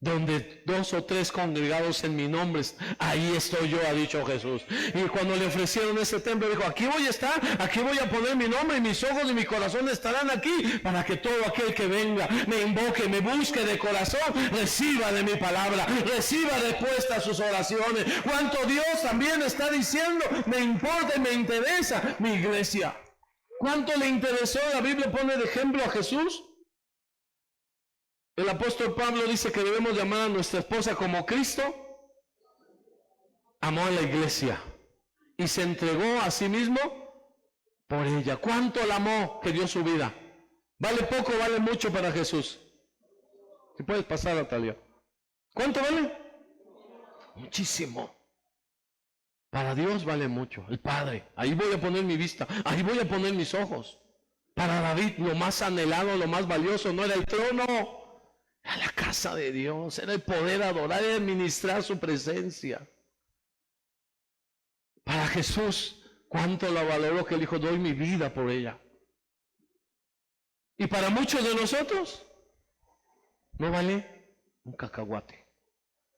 Donde 2 o 3 congregados en mi nombre, ahí estoy yo, ha dicho Jesús. Y cuando le ofrecieron ese templo, dijo, aquí voy a estar, aquí voy a poner mi nombre, y mis ojos y mi corazón estarán aquí, para que todo aquel que venga, me invoque, me busque de corazón, reciba de mi palabra, reciba respuesta a sus oraciones. Cuanto Dios también está diciendo, me importa y me interesa mi iglesia. ¿Cuánto le interesó? La Biblia pone de ejemplo a Jesús. El apóstol Pablo dice que debemos llamar a nuestra esposa como Cristo amó a la iglesia y se entregó a sí mismo por ella. ¿Cuánto la amó que dio su vida? ¿Vale poco o vale mucho para Jesús? Si puedes pasar, Natalia. ¿Cuánto vale? Muchísimo. Para Dios vale mucho, el Padre. Ahí voy a poner mi vista, ahí voy a poner mis ojos. Para David lo más anhelado, lo más valioso no era el trono, era la casa de Dios, era el poder adorar y administrar su presencia. Para Jesús, cuánto la valoró que él dijo, doy mi vida por ella. Y para muchos de nosotros, no vale un cacahuate,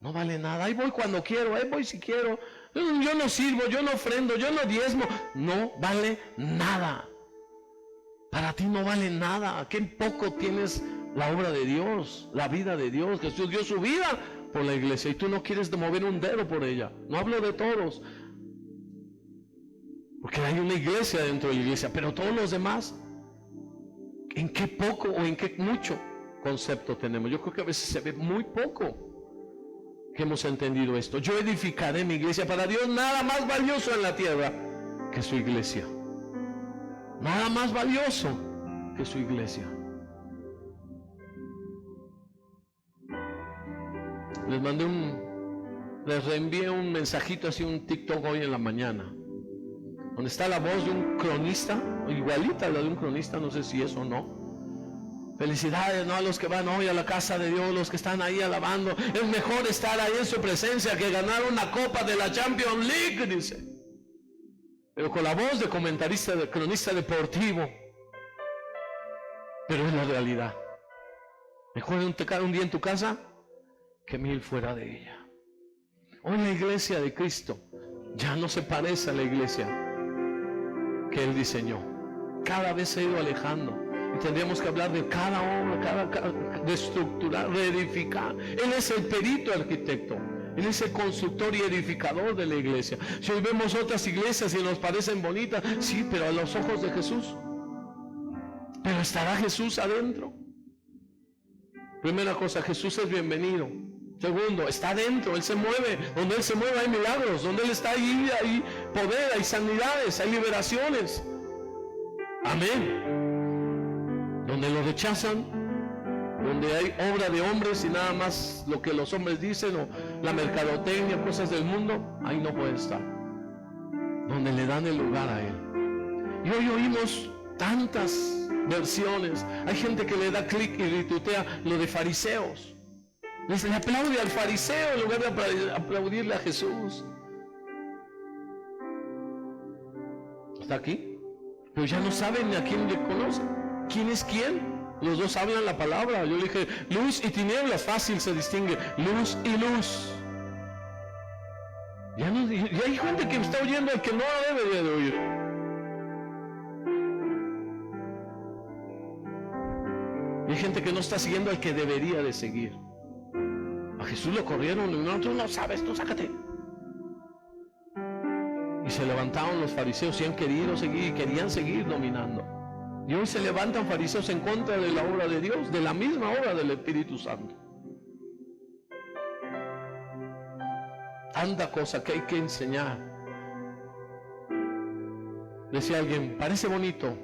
no vale nada. Ahí voy cuando quiero, ahí voy si quiero. Yo no sirvo, yo no ofrendo, yo no diezmo. No vale nada. Para ti no vale nada. Qué poco tienes la obra de Dios, la vida de Dios. Jesús dio su vida por la iglesia y tú no quieres mover un dedo por ella. No hablo de todos, porque hay una iglesia dentro de la iglesia, pero todos los demás, ¿en qué poco o en qué mucho concepto tenemos? Yo creo que a veces se ve muy poco que hemos entendido esto. Yo edificaré mi iglesia. Para Dios nada más valioso en la tierra que su iglesia. Nada más valioso que su iglesia. Les reenvié un mensajito así, un TikTok hoy en la mañana. donde está la voz de un cronista, igualita a la de un cronista, no sé si es o no. Felicidades, ¿no?, a los que van hoy a la casa de Dios, los que están ahí alabando. Es mejor estar ahí en su presencia que ganar una copa de la Champions League, dice. Pero con la voz de comentarista, de cronista deportivo. Pero es la realidad. Mejor un día en tu casa que 1000 fuera de ella. Hoy la iglesia de Cristo ya no se parece a la iglesia que Él diseñó. Cada vez se ha ido alejando. Y tendríamos que hablar de cada obra, de estructurar, reedificar. Él es el perito arquitecto. Él es el constructor y edificador de la iglesia. Si hoy vemos otras iglesias y nos parecen bonitas, sí, pero a los ojos de Jesús. Pero ¿estará Jesús adentro? Primera cosa, Jesús es bienvenido. Segundo, está adentro, Él se mueve. Donde Él se mueve hay milagros. Donde Él está ahí hay poder, hay sanidades, hay liberaciones. Amén. Donde lo rechazan, donde hay obra de hombres y nada más lo que los hombres dicen, o la mercadotecnia, cosas del mundo, ahí no puede estar. Donde le dan el lugar a Él. Y hoy oímos tantas versiones. Hay gente que le da clic y retuitea lo de fariseos. Le aplaude al fariseo en lugar de aplaudirle a Jesús. ¿Está aquí? Pero ya no saben ni a quién le conocen. ¿Quién es quién? Los dos hablan la palabra. Yo le dije, luz y tinieblas, fácil se distingue. Luz y luz. Ya hay gente que está oyendo al que no debería de oír. Y hay gente que no está siguiendo al que debería de seguir. A Jesús lo corrieron y no, tú no sabes, tú sácate. Y se levantaron los fariseos y han querido seguir y querían seguir dominando. Y hoy se levantan fariseos en contra de la obra de Dios, de la misma obra del Espíritu Santo. Tanta cosa que hay que enseñar. Decía alguien, parece bonito.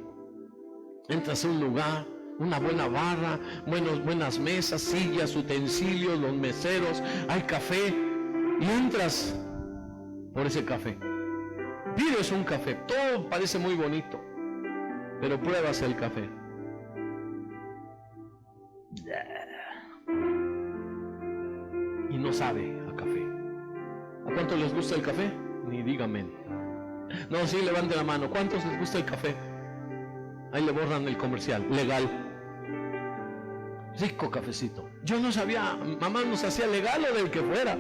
Entras a un lugar, una buena barra, buenas mesas, sillas, utensilios, los meseros, hay café, y entras por ese café. Pides un café, todo parece muy bonito, pero pruebas el café. Y no sabe a café. ¿A cuántos les gusta el café? Ni díganme. No, sí, levante la mano. ¿Cuántos les gusta el café? Ahí le borran el comercial, legal. Rico cafecito. Yo no sabía, mamá nos hacía legal o del que fuera.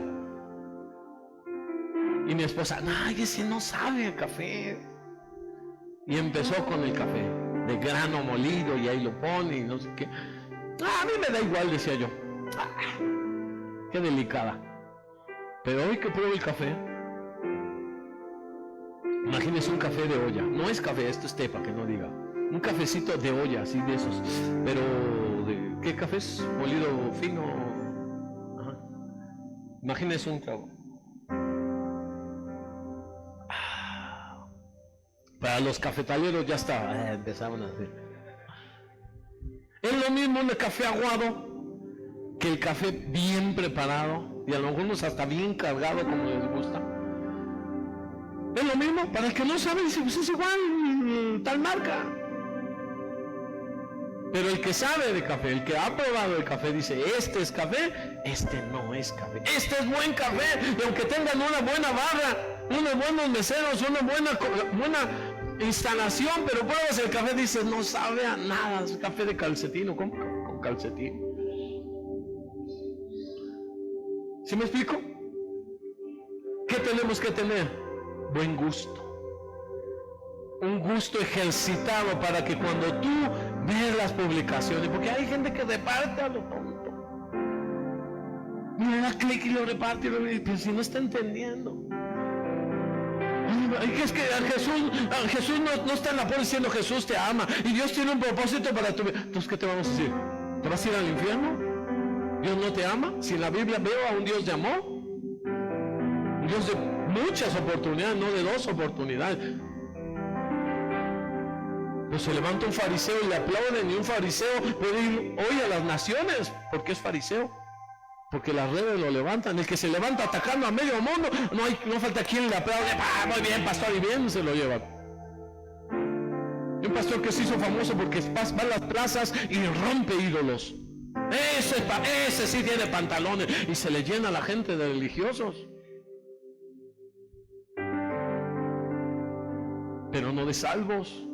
Y mi esposa, ay, ese no sabe a café. Y empezó con el café, de grano molido, y ahí lo pone y no sé qué. A mí me da igual, decía yo. Qué delicada. Pero hoy que pruebo el café, imagínense un café de olla. No es café, esto es té, para que no diga. Un cafecito de olla, así de esos. Pero, ¿qué café es? Molido fino. Ajá. Imagínense un trago. Para los cafetaleros ya está. Empezaban a hacer. Es lo mismo el café aguado que el café bien preparado. Y a lo mejor hasta bien cargado como les gusta. Es lo mismo. Para el que no sabe, dice, pues es igual, tal marca. Pero el que sabe de café, el que ha probado el café, dice, este es café, este no es café. Este es buen café, y aunque tengan una buena barra, unos buenos meseros, una buena instalación, pero pruebas el café, dices, no sabe a nada, es café de calcetín, ¿cómo? Con calcetín. ¿Sí me explico? ¿Qué tenemos que tener? Buen gusto. Un gusto ejercitado para que cuando tú ves las publicaciones, porque hay gente que reparte a lo tonto. Mira, da clic y lo reparte, pero si no está entendiendo. Es que Jesús no está en la puerta diciendo Jesús te ama y Dios tiene un propósito para tu vida. Entonces, ¿qué te vamos a decir? ¿Te vas a ir al infierno? ¿Dios no te ama? Si en la Biblia veo a un Dios de amor, un Dios de muchas oportunidades, no de 2 oportunidades. Pues se levanta un fariseo y le aplauden, y un fariseo puede ir hoy a las naciones porque es fariseo, porque las redes lo levantan. El que se levanta atacando a medio mundo, no falta quien le aplaude, muy bien pastor, y bien se lo llevan. Un pastor que se hizo famoso porque va a las plazas y rompe ídolos. Ese sí tiene pantalones y se le llena a la gente de religiosos. Pero no de salvos.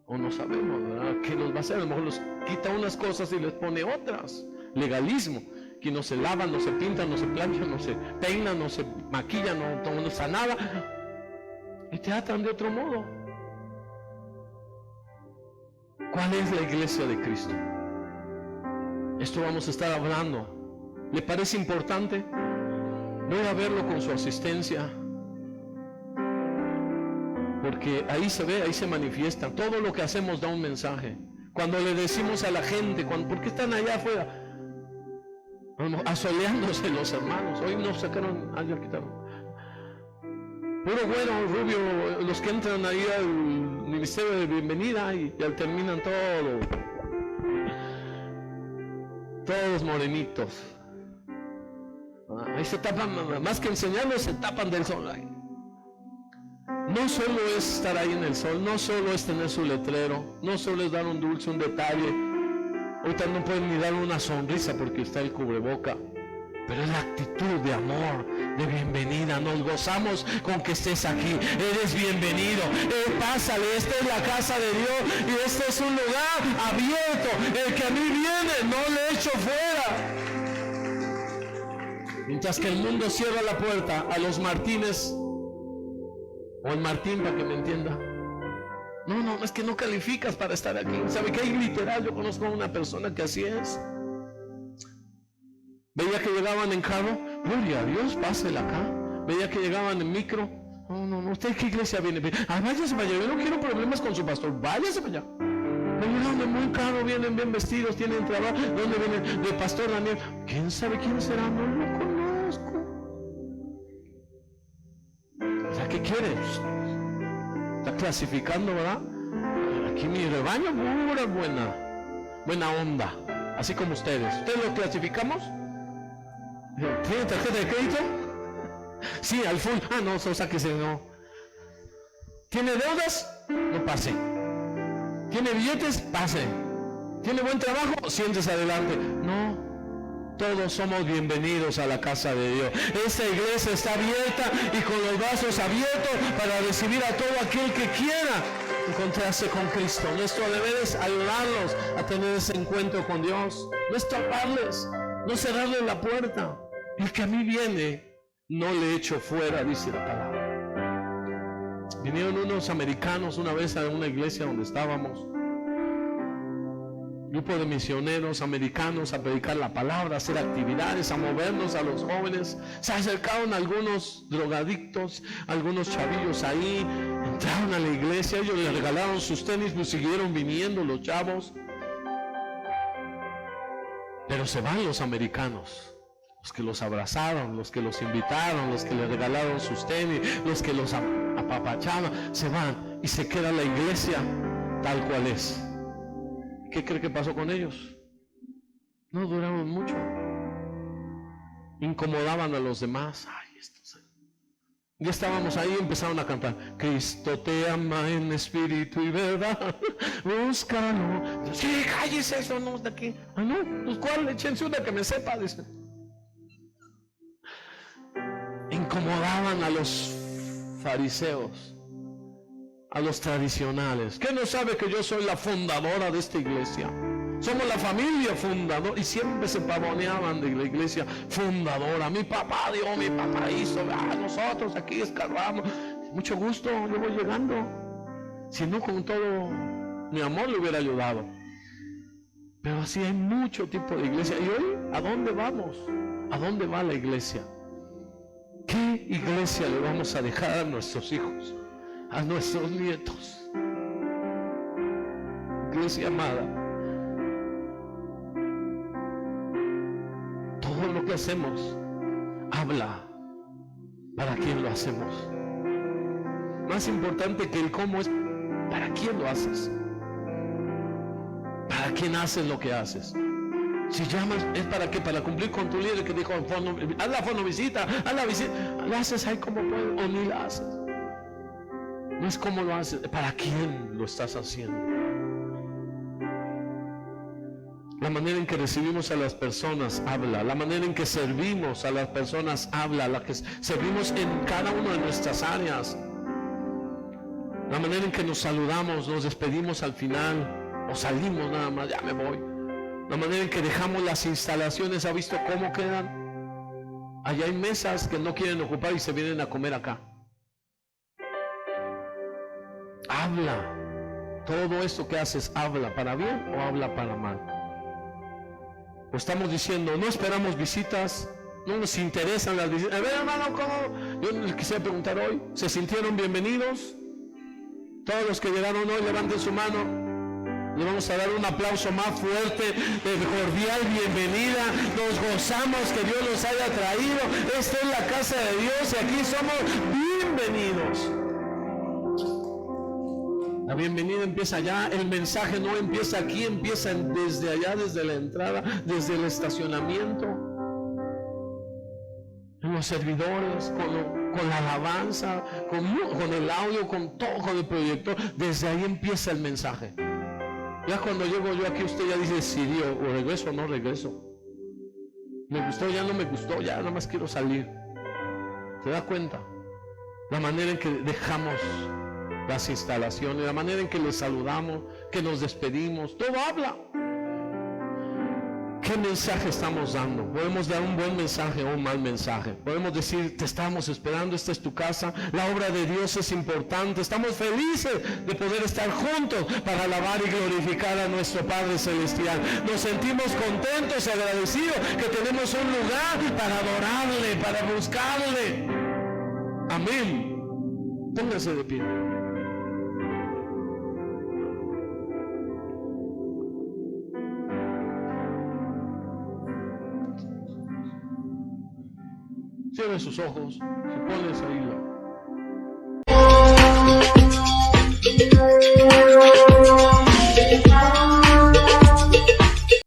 O no sabemos, ¿verdad? ¿Qué nos va a hacer? A lo mejor los quita unas cosas y les pone otras. Legalismo. Que no se lavan, no se pintan, no se planchan, no se peinan, no se maquillan, no usa nada. Y te atan de otro modo. ¿Cuál es la iglesia de Cristo? Esto vamos a estar hablando. ¿Le parece importante? Voy a verlo con su asistencia. Porque ahí se ve, ahí se manifiesta. Todo lo que hacemos da un mensaje. Cuando le decimos a la gente, ¿por qué están allá afuera? Asoleándose los hermanos. Hoy nos sacaron, ya quitaron. Puro bueno, rubio, los que entran ahí al ministerio de bienvenida y ya terminan todos morenitos. Ahí se tapan, más que enseñarlos, se tapan del sol ahí. No solo es estar ahí en el sol, no solo es tener su letrero, no solo es dar un dulce, un detalle. Ahorita no pueden ni dar una sonrisa porque está el cubreboca, pero es la actitud de amor, de bienvenida. Nos gozamos con que estés aquí. Eres bienvenido. Pásale, esta es la casa de Dios y este es un lugar abierto. El que a mí viene, no le echo fuera. Mientras que el mundo cierra la puerta a los Martínez, o el Martín, para que me entienda. No, es que no calificas para estar aquí. ¿Sabe qué? Literal, yo conozco a una persona que así es. Veía que llegaban en carro, gloria a Dios, pásela acá. Veía que llegaban en micro. No, ¿usted qué iglesia viene? Váyase para allá, yo no quiero problemas con su pastor, váyase para allá. Llegaron de muy caro, vienen bien vestidos, tienen trabajo. ¿Dónde vienen? De pastor Daniel. ¿Quién sabe quién será? No lo conozco. O sea, ¿qué quieres? Está clasificando, ¿verdad? Aquí mi rebaño, pura buena onda, así como ustedes. ¿Ustedes lo clasificamos? ¿Tiene tarjeta de crédito? Sí, al full. No, sáquese, no. ¿Tiene deudas? No pase. ¿Tiene billetes? Pase. ¿Tiene buen trabajo? Siéntese adelante. No. Todos somos bienvenidos a la casa de Dios. Esta iglesia está abierta y con los brazos abiertos para recibir a todo aquel que quiera encontrarse con Cristo. Nuestro deber es ayudarlos a tener ese encuentro con Dios. No estorbarles, no cerrarles la puerta. El que a mí viene, no le echo fuera, dice la palabra. Vinieron unos americanos una vez a una iglesia donde estábamos. Grupo de misioneros americanos a predicar la palabra, a hacer actividades, a movernos a los jóvenes. Se acercaron algunos drogadictos, algunos chavillos ahí, entraron a la iglesia, ellos les regalaron sus tenis, pues siguieron viniendo los chavos. Pero se van los americanos, los que los abrazaron, los que los invitaron, los que les regalaron sus tenis, los que los apapachaban, se van y se queda la iglesia tal cual es. ¿Qué cree que pasó con ellos? No duraron mucho. Incomodaban a los demás. Ya estábamos ahí y empezaron a cantar. Cristo te ama en espíritu y verdad. Búscalo. Sí, cállese, eso no es de aquí. No, pues cuál, échense una que me sepa. Dice. Incomodaban a los fariseos, a los tradicionales. ¿Qué no sabe que yo soy la fundadora de esta iglesia? Somos la familia fundadora. Y siempre se pavoneaban de la iglesia fundadora. Mi papá dio, mi papá hizo. Nosotros aquí escarbamos. Mucho gusto, yo voy llegando. Si no, con todo mi amor le hubiera ayudado. Pero así hay mucho tipo de iglesia. ¿Y hoy a dónde vamos? ¿A dónde va la iglesia? ¿Qué iglesia le vamos a dejar a nuestros hijos? A nuestros nietos. Iglesia amada, todo lo que hacemos habla para quién lo hacemos. Más importante que el cómo es para quién lo haces, para quién haces lo que haces. Si llamas, ¿es para qué? Para cumplir con tu líder que dijo, haz la fonovisita, haz la visita. La haces ahí como puedes o ni la haces. No es cómo lo haces, ¿para quién lo estás haciendo? La manera en que recibimos a las personas habla, la manera en que servimos a las personas habla, la que servimos en cada una de nuestras áreas, la manera en que nos saludamos, nos despedimos al final o salimos nada más, ya me voy, la manera en que dejamos las instalaciones, ¿ha visto cómo quedan? Allá hay mesas que no quieren ocupar y se vienen a comer acá. Habla. Todo esto que haces, ¿habla para bien o habla para mal? O estamos diciendo, no esperamos visitas, no nos interesan las visitas. A ver, hermano, ¿cómo? Yo les quisiera preguntar hoy, ¿se sintieron bienvenidos? Todos los que llegaron hoy, levanten su mano. Le vamos a dar un aplauso más fuerte, de cordial bienvenida. Nos gozamos que Dios los haya traído. Esta es la casa de Dios y aquí somos bienvenidos. La bienvenida empieza allá, el mensaje no empieza aquí, empieza desde allá, desde la entrada, desde el estacionamiento, en los servidores, con la alabanza, con el audio, con todo, con el proyector. Desde ahí empieza el mensaje. Ya cuando llego yo aquí, usted ya dice, si Dios, o regreso o no regreso. Me gustó, ya no me gustó, ya nada más quiero salir. ¿Se da cuenta? La manera en que dejamos las instalaciones, la manera en que les saludamos, que nos despedimos, todo habla. ¿Qué mensaje estamos dando? Podemos dar un buen mensaje o un mal mensaje. Podemos decir, te estamos esperando, esta es tu casa, la obra de Dios es importante, estamos felices de poder estar juntos para alabar y glorificar a nuestro Padre Celestial. Nos sentimos contentos y agradecidos que tenemos un lugar para adorarle, para buscarle. Amén. Póngase de pie. Cierre sus ojos, si pones ahí